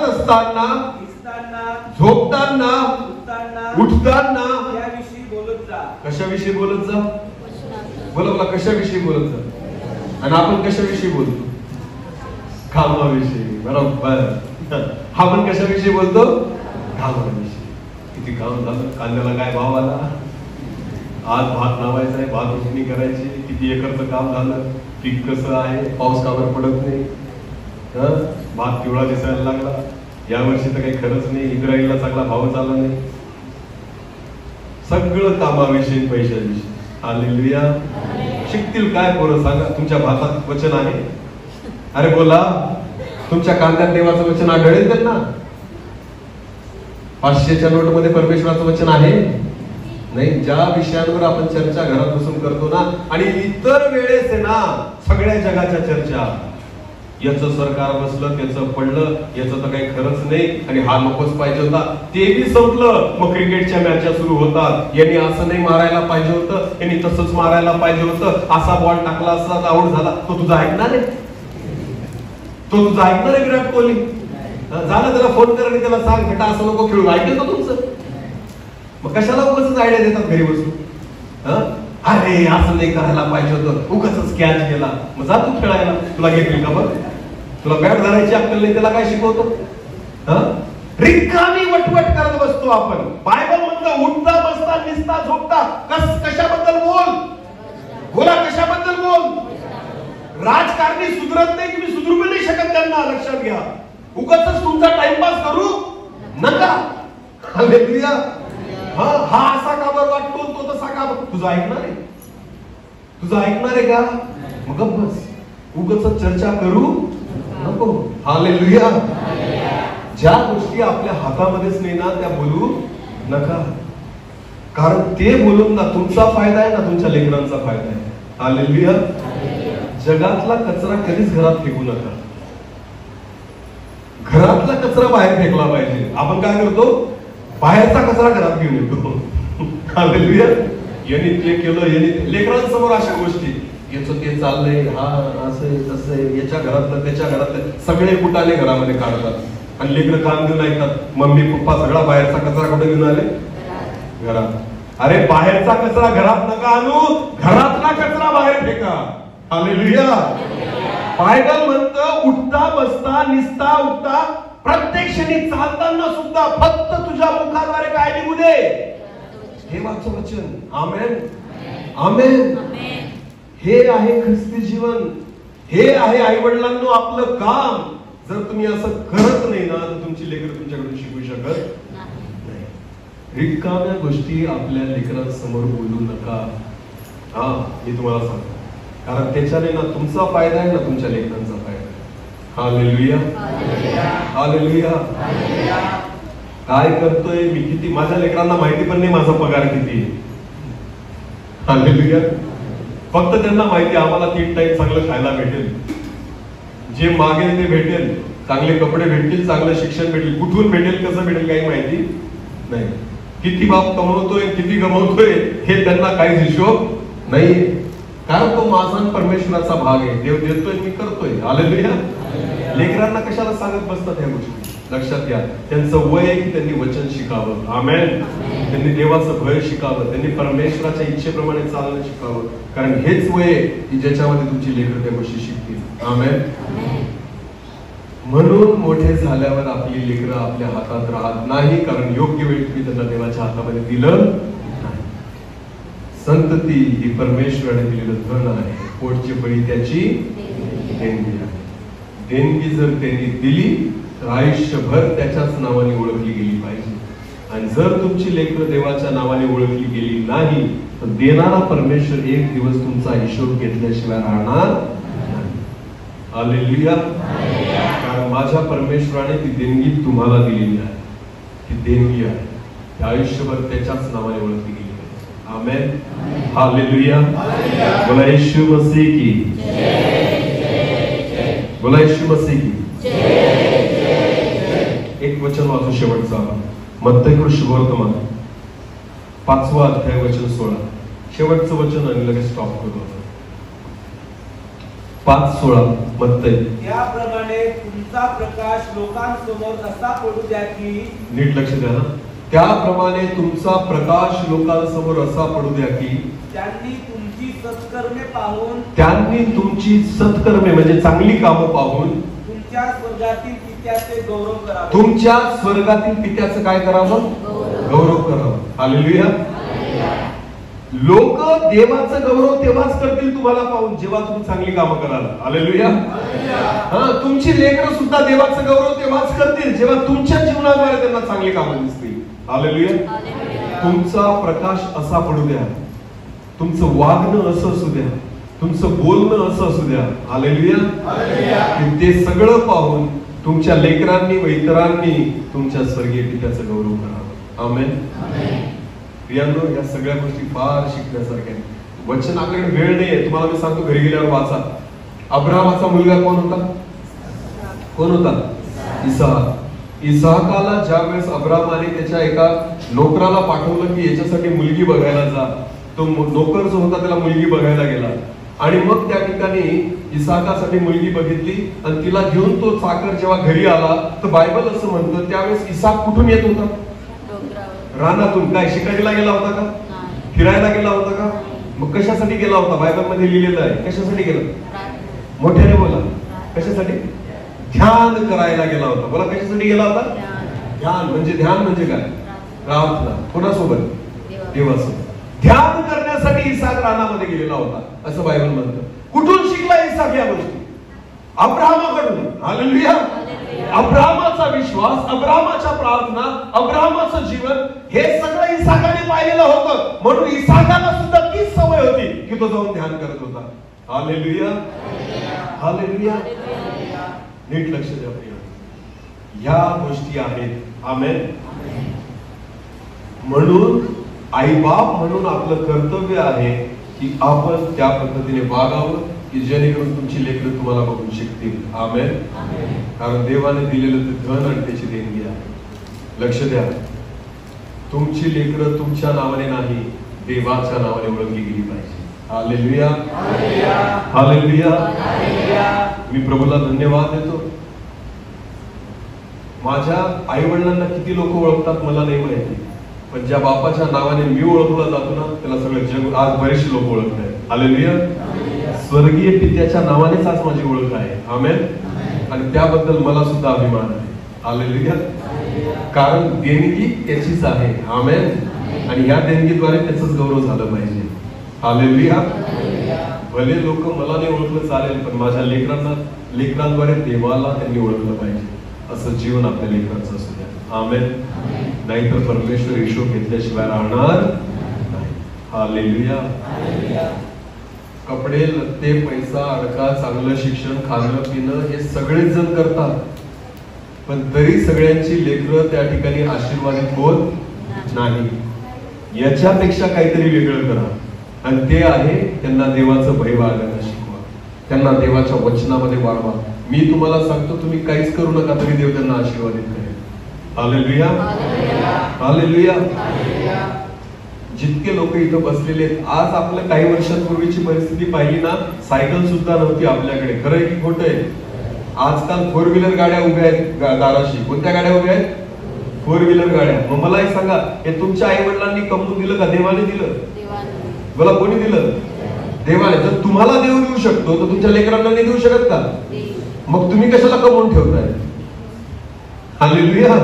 असताना, दिसताना, झोपताना, उठताना याविषयी बोलत जा. कशाविषयी बोलत जा? बोला बोला, कशाविषयी बोलत जा? आणि आपण कशाविषयी बोलतो? कामाविषयी. बरोबर. आपण कशाविषयी बोलतो? कामाविषयी. किती काम झालं, कांद्याला काय भाव आला, आज भात लावायचा आहे, भात रोपणी करायची, किती एकरचं काम झालं, पीक कसं आहे, पाऊस का बरं पडत नाही, भात पिवळा दिसायला लागला, यावर्षी तर काही खरंच नाही, इस्रायलला चांगला भाव चालला नाही. सगळं कामाविषयी, पैशाविषयी. हालेलुया. शिकतील काय पोरं सांगा? तुमच्या भातात वचन आहे? अरे बोला, तुमच्या कांद्यात देवाचं वचन आढळेल त्यांना? 500च्या नोट मध्ये परमेश्वराचं वचन आहे? नाही. ज्या विषयांवर आपण चर्चा घरात बसून करतो ना, आणि इतर वेळेस आहे ना सगळ्या जगाच्या चर्चा, याचं सरकार बसलं, त्याचं पडलं, याचं तर काही खरंच नाही, आणि हा नकोच पाहिजे होता, ते बी संपलं. मग क्रिकेटच्या मॅचा सुरू होतात. यांनी असं नाही मारायला पाहिजे होतं, यांनी तसंच मारायला पाहिजे होतं, असा बॉल टाकला असता तर आउट झाला. तो तुझा ऐकणार आहे? तो तुझा ऐकणार आहे? विराट कोहली झालं, त्याला फोन कर आणि त्याला सांग बेटा असं नको खेळू. ऐकेल का तुमचं? मग कशाला उगाच आयडिया देतात घरी बसून? अरे असं नाही करायला पाहिजे होतं, उगाच कॅच गेला. मग जा तू खेळायला. तुला घेतली का? बघ, तुला बॅट धरायची अक्कल नाही, त्याला काय शिकवतो? रिकामी वटवट करत बसतो आपण. बायबल म्हणतं उठता, बसता, निसता, झोपता कशाबद्दल बोल? बोला, कशाबद्दल बोल? राजकारणी सुधरत नाही, तुम्ही सुधरू पण नाही शकत त्यांना. लक्षात घ्या. उगाच तुमचा टाइमपास करू नका. हालेलुया. हा असा का बरं वाटतो, तो तसा का? तुझं ऐकणार आहे? तुझं ऐकणार आहे का? मग बस, उगाच चर्चा करू नको. हालेलुया. ज्या गोष्टी आपल्या हातामध्येच नाही ना, त्या बोलू नका. कारण ते बोलून ना तुमचा फायदा आहे ना तुमच्या लेकरांचा फायदा आहे. हालेलुया. जगातला कचरा कधीच घरात फेकू नका. घरातला कचरा बाहेर फेकला पाहिजे. आपण काय करतो? बाहेरचा कचरा घरात घेऊन येतो. हालेलुया. यांनी ते केलं, यांनी लेकरांसमोर अशा गोष्टी, याचं ते चाललंय, हा असं तसं, याच्या घरातलं त्याच्या घरातलं, सगळे कुटाले घरामध्ये काढतात. आणि लेकरं काम घेऊन ऐकतात, मम्मी पप्पा सगळा बाहेरचा कचरा कुठे घेऊन आले? घरात. अरे बाहेरचा कचरा घरात नका आणू, घरातला कचरा बाहेर फेका. हालेलुया. बायबल म्हणतं उठता, बसता, निसता, उठता, प्रत्येक क्षणी चालताना सुद्धा फक्त तुझ्या मुखाद्वारे काय निघू दे? देवाचं वचन. आमेन. आमेन. हे आहे ख्रिस्ती जीवन. हे आहे आई वडिलांनो आपलं काम. जर तुम्ही असं करत नाही ना, तर तुमची लेकरं तुमच्याकडून शिकू शकत नाही. रिकाम्या गोष्टी आपल्या लेकरांसमोर बोलू नका. मी तुम्हाला सांगतो, कारण त्याच्याने ना तुमचा फायदा आहे ना तुमच्या लेकरांचा फायदा आहे. हालेलुया. हालेलुया. काय करतोय मी, किती, माझ्या लेकरांना माहिती पण नाही माझा पगार किती आहे. हालेलुया. फक्त त्यांना माहिती आम्हाला 3 टाइम चांगलं खायला भेटेल, जे मागेल ते भेटेल, चांगले कपडे भेटतील, चांगलं शिक्षण भेटेल. कुठून भेटेल, कसं भेटेल काही माहिती नाही. किती बाप कमवतोय किती गमवतोय हे त्यांना काहीच हिशोब नाही, कारण तो माझा परमेश्वराचा भाग आहे. देव देतोय मी करतोय. हालेलुया. लेकरांना कशाला सांगत बसतात ह्या गोष्टी? लक्षात घ्या, त्यांचं वय आहे की त्यांनी वचन शिकावं. आमेन. त्यांनी देवाचं भय शिकावं, त्यांनी परमेश्वराच्या इच्छेप्रमाणे चालणं शिकावं, कारण हेच वय आहे की ज्याच्यामध्ये तुमची लेकरं त्या गोष्टी शिकतील. आमेन. म्हणून मोठे झाल्यावर आपली लेकरं आपल्या हातात राहत नाही, कारण योग्य वेळी तुम्ही त्यांना देवाच्या हातामध्ये दिलं नाही. संतती ही परमेश्वराने दिलेलं धन आहे, पोटची बळी त्याची देणगी आहे. देणगी जर त्यांनी दिली तर आयुष्यभर त्याच्याच नावाने ओळखली गेली पाहिजे. आणि जर तुमची लेकरं देवाच्या नावाने ओळखली गेली नाही तर देणारा परमेश्वर एक दिवस तुमचा हिशोब घेतल्याशिवाय राहणार नाही. हालेलुया. कारण माझ्या परमेश्वराने ती देणगी तुम्हाला दिलेली आहे, ती देणगी आहे, ती आयुष्यभर त्याच्याच नावाने ओळखली गेली पाहिजे. आमेन. हालेलुया. बोला येशू मसीह की, बोला येशू मसीह की. एक वचन वाचू शेवटचा, मत्तई शुभवर्तमान 5वा अध्याय वचन 16. शेवटचं वचन आणि लगेच स्टॉप करू. 5:16 मत्तई. त्याप्रमाणे तुमचा प्रकाश लोकांसमोर असा पडू द्या की, नीट लक्ष द्या ना, त्याप्रमाणे तुमचा प्रकाश लोकांसमोर असा पडू द्या की त्यांनी तुमची सत्कर्मे पाहून, त्यांनी तुमची सत्कर्मे म्हणजे चांगली कामं पाहून तुमच्या स्वर्गातील पित्याचे गौरव करावे. तुमच्या स्वर्गातील पित्याचं काय करावं? गौरव करावं. हालेलुया. लोक देवाचं गौरव तेव्हाच करतील तुम्हाला पाहून जेव्हा तुम्ही चांगली कामं कराल. हालेलुया. तुमची लेकरं सुद्धा देवाचं गौरव तेव्हाच करतील जेव्हा तुमच्या जीवनाद्वारे त्यांना चांगली कामं दिसतील. हालेलुया. तुमचा प्रकाश असा पडू द्या, तुमचं वागणं असं असू द्या, तुमचं बोलणं असं असू द्या. हालेलुया. ते सगळं पाहून तुमच्या लेकरांनी व इतरांनी तुमच्या स्वर्गीय पित्याचं गौरव करावं. आमेन. प्रियांनो, या सगळ्या गोष्टी फार शिकण्यासारख्या आहेत. वचन आपल्याकडे वेळ नाहीये, तुम्हाला मी सांगतो घरी गेल्यावर वाचा. अब्राहामाचा मुलगा कोण होता? कोण होता? इसाक. इसाकाला ज्या वेळेस अब्राहामाने त्याच्या एका नोकराला पाठवलं की याच्यासाठी मुलगी बघायला जा, तो नोकर जो होता त्याला मुलगी बघायला गेला आणि मग त्या ठिकाणी इसाकासाठी मुलगी बघितली आणि तिला घेऊन तो चाकर जेव्हा घरी आला तर बायबल असं म्हणतं त्यावेळेस इसाक कुठून येत होता? रानातून. काय शिकारीला गेला होता का? फिरायला गेला होता का? मग कशासाठी गेला होता? बायबल मध्ये लिहिलेलं आहे. कशासाठी गेला? मोठ्याने बोला. कशासाठी? ध्यान करायला गेला होता. बोला, कशासाठी गेला होता? ध्यान. म्हणजे ध्यान म्हणजे काय? प्रार्थना. कोणासोबत? देवासोबत. ध्यान करण्यासाठी इसाक रानामध्ये गेलेला होता असं बायबल म्हणतं. कुठून शिकला इसाक या गोष्टी? अब्राहामाकडून. हालेलुया. अब्राहामाचा विश्वास, अब्राहामाच्या प्रार्थना, अब्राहामाचं जीवन हे सगळं इसाकाने पाहिलेलं होतं. म्हणून इसाकाला सुद्धा तीच सवय होती की तो जाऊन ध्यान करत होता. हालेलुया. हालेलुया. नीट लक्ष द्या प्रिय. ह्या गोष्टी आहेत. आमेन. म्हणून आईबाप म्हणून आपलं कर्तव्य आहे की आपण त्या पद्धतीने वागावं की जेणेकरून तुमची लेकरं तुम्हाला बघून शिकतील. आमेन. कारण देवाने दिलेलं ते धन आणि त्याची देणगी आहे. लक्ष द्या, तुमची लेकरं तुमच्या नावाने नाही देवाच्या नावाने ओळखली गेली पाहिजे. हालेलुया. हालेलुया. मी प्रभूला धन्यवाद देतो. माझ्या आई वडिलांना किती लोक ओळखतात मला नाही माहिती, पण ज्या बापाच्या नावाने मी ओळखला जातो ना त्याला सगळं जग आज बरेचसे लोक ओळखत आहेत. हालेलुया. स्वर्गीय पित्याच्या नावानेच आज माझी ओळख आहे. आमेन. आणि त्याबद्दल मला सुद्धा अभिमान आहे. हालेलुया. कारण देणगी त्याचीच आहे. आमेन. आणि या देणगीद्वारे त्याचंच गौरव झालं पाहिजे. हालेलुया. भले लोक मला नाही ओळखलं चालेल, पण माझ्या लेकरांद्वारे देवाला त्यांनी ओळखलं पाहिजे. असं जीवन आपल्या लेकरांचं असू द्या. आमेन. नाहीतर परमेश्वर हिशोब घेतल्याशिवाय राहणार नाही. हालेलुया. कपडे लत्ते, पैसा, अडका, चांगलं शिक्षण, खाणं पिणं हे सगळेच जण करतात, पण तरी सगळ्यांची लेकरं त्या ठिकाणी आशीर्वादित होत नाही. याच्यापेक्षा काहीतरी वेगळं करा आणि ते आहे त्यांना देवाचं भय बाळगायला शिकवा, त्यांना देवाच्या वचनामध्ये वाढवा. मी तुम्हाला सांगतो तुम्ही काहीच करू नका तरी देव त्यांना आशीर्वादित करेल. Hallelujah, hallelujah. जितके लोक इथं बसलेले आहेत, आज आपल्या काही वर्षांपूर्वीची परिस्थिती पाहिली ना, सायकल सुद्धा नव्हती आपल्याकडे. खरं आहे की खोटं आहे? आजकाल 4 व्हीलर गाड्या उभ्या आहेत दाराशी. कोणत्या गाड्या उभ्या आहेत? 4 व्हीलर गाड्या. मग मला एक सांगा, हे तुमच्या आई वडिलांनी कमवून दिलं का देवाने दिलं? मला कोणी दिलं? देवाने. जर तुम्हाला देव देऊ शकतो तर तुमच्या लेकरांना नाही देऊ शकत का? मग तुम्ही कशाला कमवून ठेवताय? हालेलुया.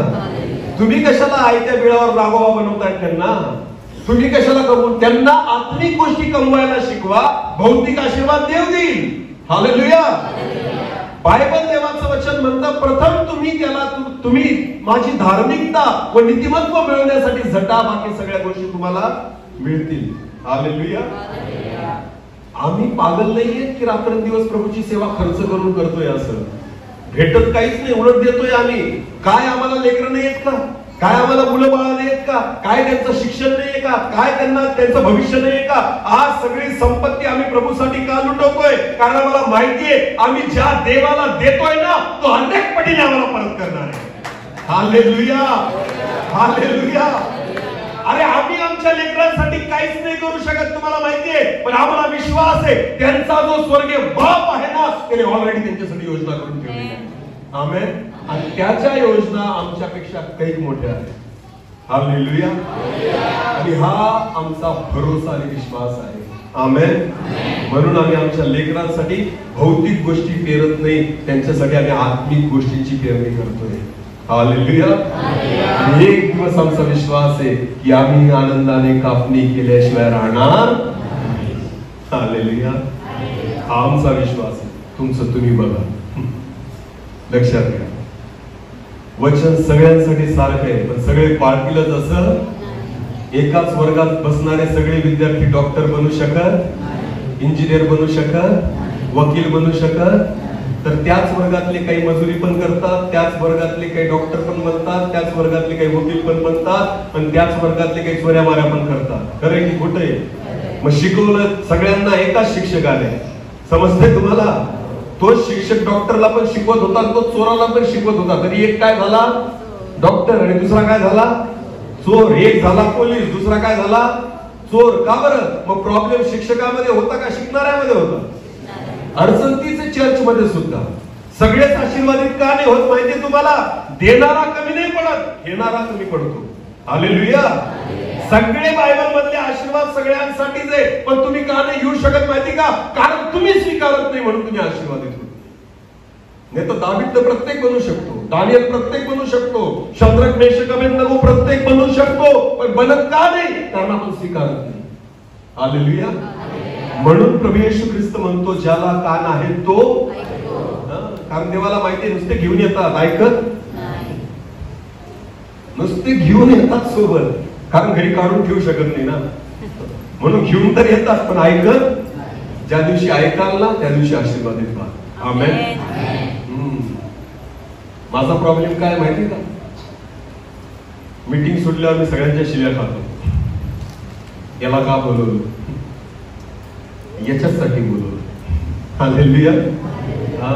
तुम्ही कशाला आयत्या बिळावर रागोबा बनवताय त्यांना? तुम्ही कशाला कमवून? त्यांना आत्मिक गोष्टी कमवायला शिकवा, भौतिक आशीर्वाद देव देईल. हालेलुया. बायबल देवाचं वचन म्हणतं, प्रथम तुम्ही त्याला तुम्ही माझी धार्मिकता व नीतिमत्व मिळवण्यासाठी झटा, बाकी सगळ्या गोष्टी तुम्हाला मिळतील. हालेलुया. आम्ही पागल नाहीये की रात्रंदिवस प्रभूची सेवा खर्च करून करतोय. असं भेटत काहीच नाही, उलट देतोय आम्ही. काय आम्हाला लेकरं नाही आहेत का? काय आम्हाला मुलं बाळा नाही आहेत का? काय त्यांचं शिक्षण नाहीये का? काय त्यांना त्यांचं भविष्य नाहीये का? आज सगळी संपत्ती आम्ही प्रभूसाठी का लुटवतोय? कारण आम्हाला माहितीये आम्ही ज्या देवाला देतोय ना, तो अनेक पटीने आम्हाला परत करणार आहे. Hallelujah, hallelujah. अरे आम्ही आमच्या लेकरांसाठी काहीच नाही करू शकत, तुम्हाला माहितीये. पण आम्हाला विश्वास आहे, त्यांचा जो स्वर्गीय बाप आहे ना, त्याने ऑलरेडी त्यांच्यासाठी योजना करून ठेवली आहे. आमेन. आणि त्याच्या योजना आमच्यापेक्षा काही मोठ्या आहेत. हालेलुया. आणि हा आमचा भरोसा आणि विश्वास आहे. आमेन. म्हणून आम्ही आमच्या लेकरांसाठी भौतिक गोष्टी पेरत नाही, त्यांच्यासाठी आम्ही आत्मिक गोष्टींची पेरणी करतोय. हालेलुया. एक दिवस आमचा विश्वास आहे की आम्ही आनंदाने कापणी केल्याशिवाय राहणार. हालेलुया. हा आमचा विश्वास आहे. तुमचं तुम्ही बघा. लक्षात घ्या, वचन सगळ्यांसाठी सारखं आहे, पण सगळे पाळतीलच असं. एकाच वर्गात बसणारे सगळे विद्यार्थी डॉक्टर बनू शकत, इंजिनियर बनू शकत, वकील बनू शकत. तर त्याच वर्गातले काही मजुरी पण करतात, त्याच वर्गातले काही डॉक्टर पण बनतात, त्याच वर्गातले काही वकील पण बनतात, आणि त्याच वर्गातले काही चोऱ्या माऱ्या पण करतात. खरं की खोटं आहे? मग शिकवलं सगळ्यांना एकाच शिक्षकाने. समजतंय तुम्हाला? तोच शिक्षक डॉक्टरला पण शिकवत होता, तो चोराला पण शिकवत होता. तरी एक काय झाला? डॉक्टर. आणि दुसरा काय झाला? चोर. एक झाला पोलीस, दुसरा काय झाला? चोर. का बरं? मग प्रॉब्लेम शिक्षकामध्ये होता का शिकणाऱ्यामध्ये होता? अडचण तीच आहे चर्चमध्ये सुद्धा. सगळेच आशीर्वादित का नाही होत माहितीये तुम्हाला? देणारा कमी नाही पडत, घेणारा कमी पडतो. हालेलुया. सगळे बायबल मधले आशीर्वाद सगळ्यांसाठीच आहे, पण तुम्ही का नाही घेऊ शकत माहिती का? कारण तुम्ही स्वीकारत नाही, म्हणून तुम्ही आशीर्वादित होता. नाही तर दावीद तर प्रत्येक बनू शकतो, दानियल प्रत्येक बनू शकतो, शद्रक मेशक अबेदnego प्रत्येक बनू शकतो, पण बनत का नाही? कारण आपण स्वीकारत नाही. हालेलुया. म्हणून प्रभू येशू ख्रिस्त म्हणतो, ज्याला कान आहे तो ऐकतो. कारण देवाला माहिती, नुसते घेऊन येतात, ऐकत नुसते घेऊन येतात सोबत, कारण घरी काढून ठेवू शकत नाही ना, म्हणून घेऊन तर येतात, पण ऐकत. ज्या दिवशी ऐकाल ना, त्या दिवशी आशीर्वादित व्हा. आमेन. माझा प्रॉब्लेम काय माहिती का? मीटिंग सुटल्यावर मी सगळ्यांच्या शिव्या खातो. याला का बोलवलं? याच्यासाठी बोलवलं. हालेलुया. हा,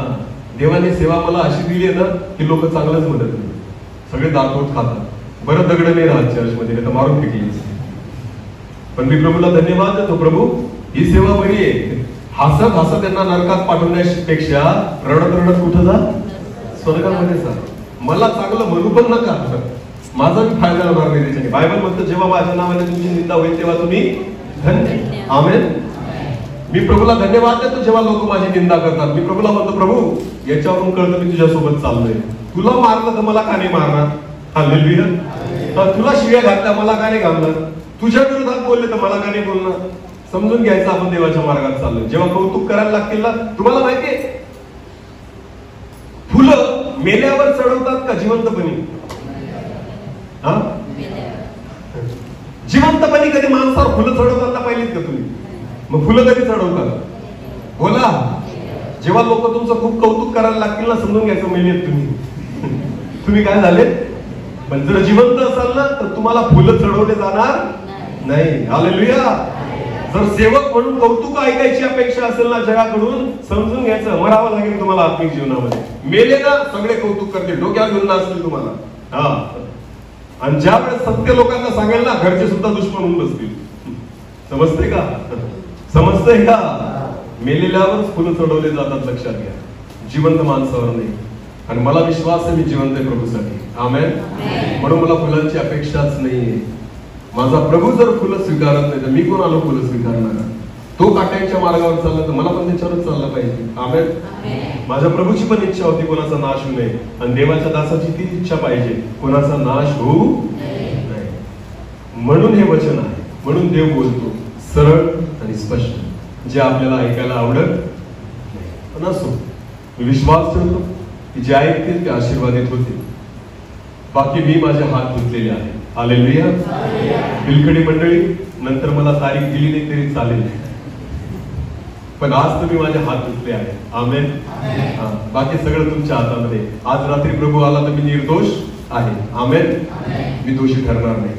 देवाने सेवा मला अशी दिली आहे ना की लोक चांगलंच म्हणत नाही, सगळे दाखवत खातात. बरं दगड नाही राहत चर्चमध्ये, तर मारून फेकली. पण मी प्रभूला धन्यवाद देतो, प्रभू ही सेवा बरी आहे. हसत हसत त्यांना नरकात पाठवण्यापेक्षा रडत रडत कुठं जा? स्वर्गामध्ये जा. मला चांगलं म्हणू पण नका, माझा मी फायदा होणार नाही त्याच्याने. बायबल म्हणतं, जेव्हा माझ्या नावाने तुमची निंदा होईल तेव्हा तुम्ही धन्य. आमेन. मी प्रभूला धन्यवाद देतो जेव्हा लोक माझी निंदा करतात. मी प्रभूला म्हणतो, प्रभू याच्यावरून कळतं मी तुझ्यासोबत चाललोय. तुला मारलं तर मला का नाही मारणार? हालेलुया. तुला शिव्या घातल्या मला का नाही घालणार? तुझ्या विरोधात बोलले तर मला का नाही बोलणार? समजून घ्यायचं आपण देवाच्या मार्गात चाललोय. जेव्हा कौतुक करायला लागतील ना, तुम्हाला माहितीये फुलं मेल्यावर चढवतात का जिवंतपणी? हा, जिवंतपणी कधी माणसावर फुलं चढवताना पाहिलीत का तुम्ही? मग फुलं कधी चढवतात? बोला. जेव्हा लोक तुमचं खूप कौतुक करायला लागतील ना, समजून घ्यायचं मेलेत तुम्ही. तुम्ही काय झाले? पण जर जिवंत असाल ना, तर तुम्हाला फुलं चढवले जाणार नाही. हालेलुया. जर सेवक म्हणून कौतुक ऐकायची अपेक्षा असेल ना जगाकडून, समजून घ्यायचं मरावं लागेल तुम्हाला आत्मिक जीवनामध्ये. मेले ना सगळे कौतुक करतील, डोक्यावर घेऊन नाचतील तुम्हाला. हा, आणि ज्या वेळेस सत्य लोकांना सांगेल ना, घरचे सुद्धा दुश्मन होऊन बसतील. समजते का? समजतंय का? मेलेल्यावरच फुलं चढवले जातात, लक्षात घ्या, जिवंत माणसावर नाही. आणि मला विश्वास आहे मी जिवंत आहे प्रभूसाठी. आमेन. म्हणून मला फुलांची अपेक्षाच नाहीये. माझा प्रभू जर फुलं स्वीकारत नाही तर मी कोण आलो फुलं स्वीकारणार? तो काट्यांच्या मार्गावर चालला तर मला पण त्याच्यावरच चाललं पाहिजे. आमेन. माझ्या प्रभूची पण इच्छा होती कोणाचा नाश होऊ नये, आणि देवाच्या दासाची ती इच्छा पाहिजे, कोणाचा नाश होऊ नये. म्हणून हे वचन आहे, म्हणून देव बोलतो सरळ आणि स्पष्ट, जे आपल्याला ऐकायला आवडत नाही. पण असो, मी विश्वास ठेवतो की जे ऐकतील ते आशीर्वादित होतील. बाकी मी माझे हात धुतलेले आहे. हालेलुया. बिलखडी मंडळी, नंतर मला तारीख दिली नाही तरी चालेल, पण आज तुम्ही माझे हात धुतले आहे. आमेन. बाकी सगळं तुमच्या हातामध्ये. आज रात्री प्रभू आला तर मी निर्दोष आहे. आमेन. मी दोषी ठरणार नाही.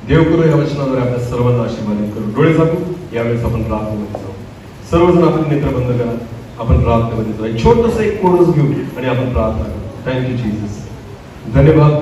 देव करू या वचनाद्वारे आपल्या सर्वांना आशीर्वादित करू. डोळे झाकू. यावेळेस आपण प्रार्थनेमध्ये जाऊ. सर्वजण आपण नेत्र बंद करा. आपण प्रार्थनेमध्ये जाऊ. छोटस एक कोरस घेऊ आणि आपण प्रार्थना करू. Thank you Jesus. धन्यवाद.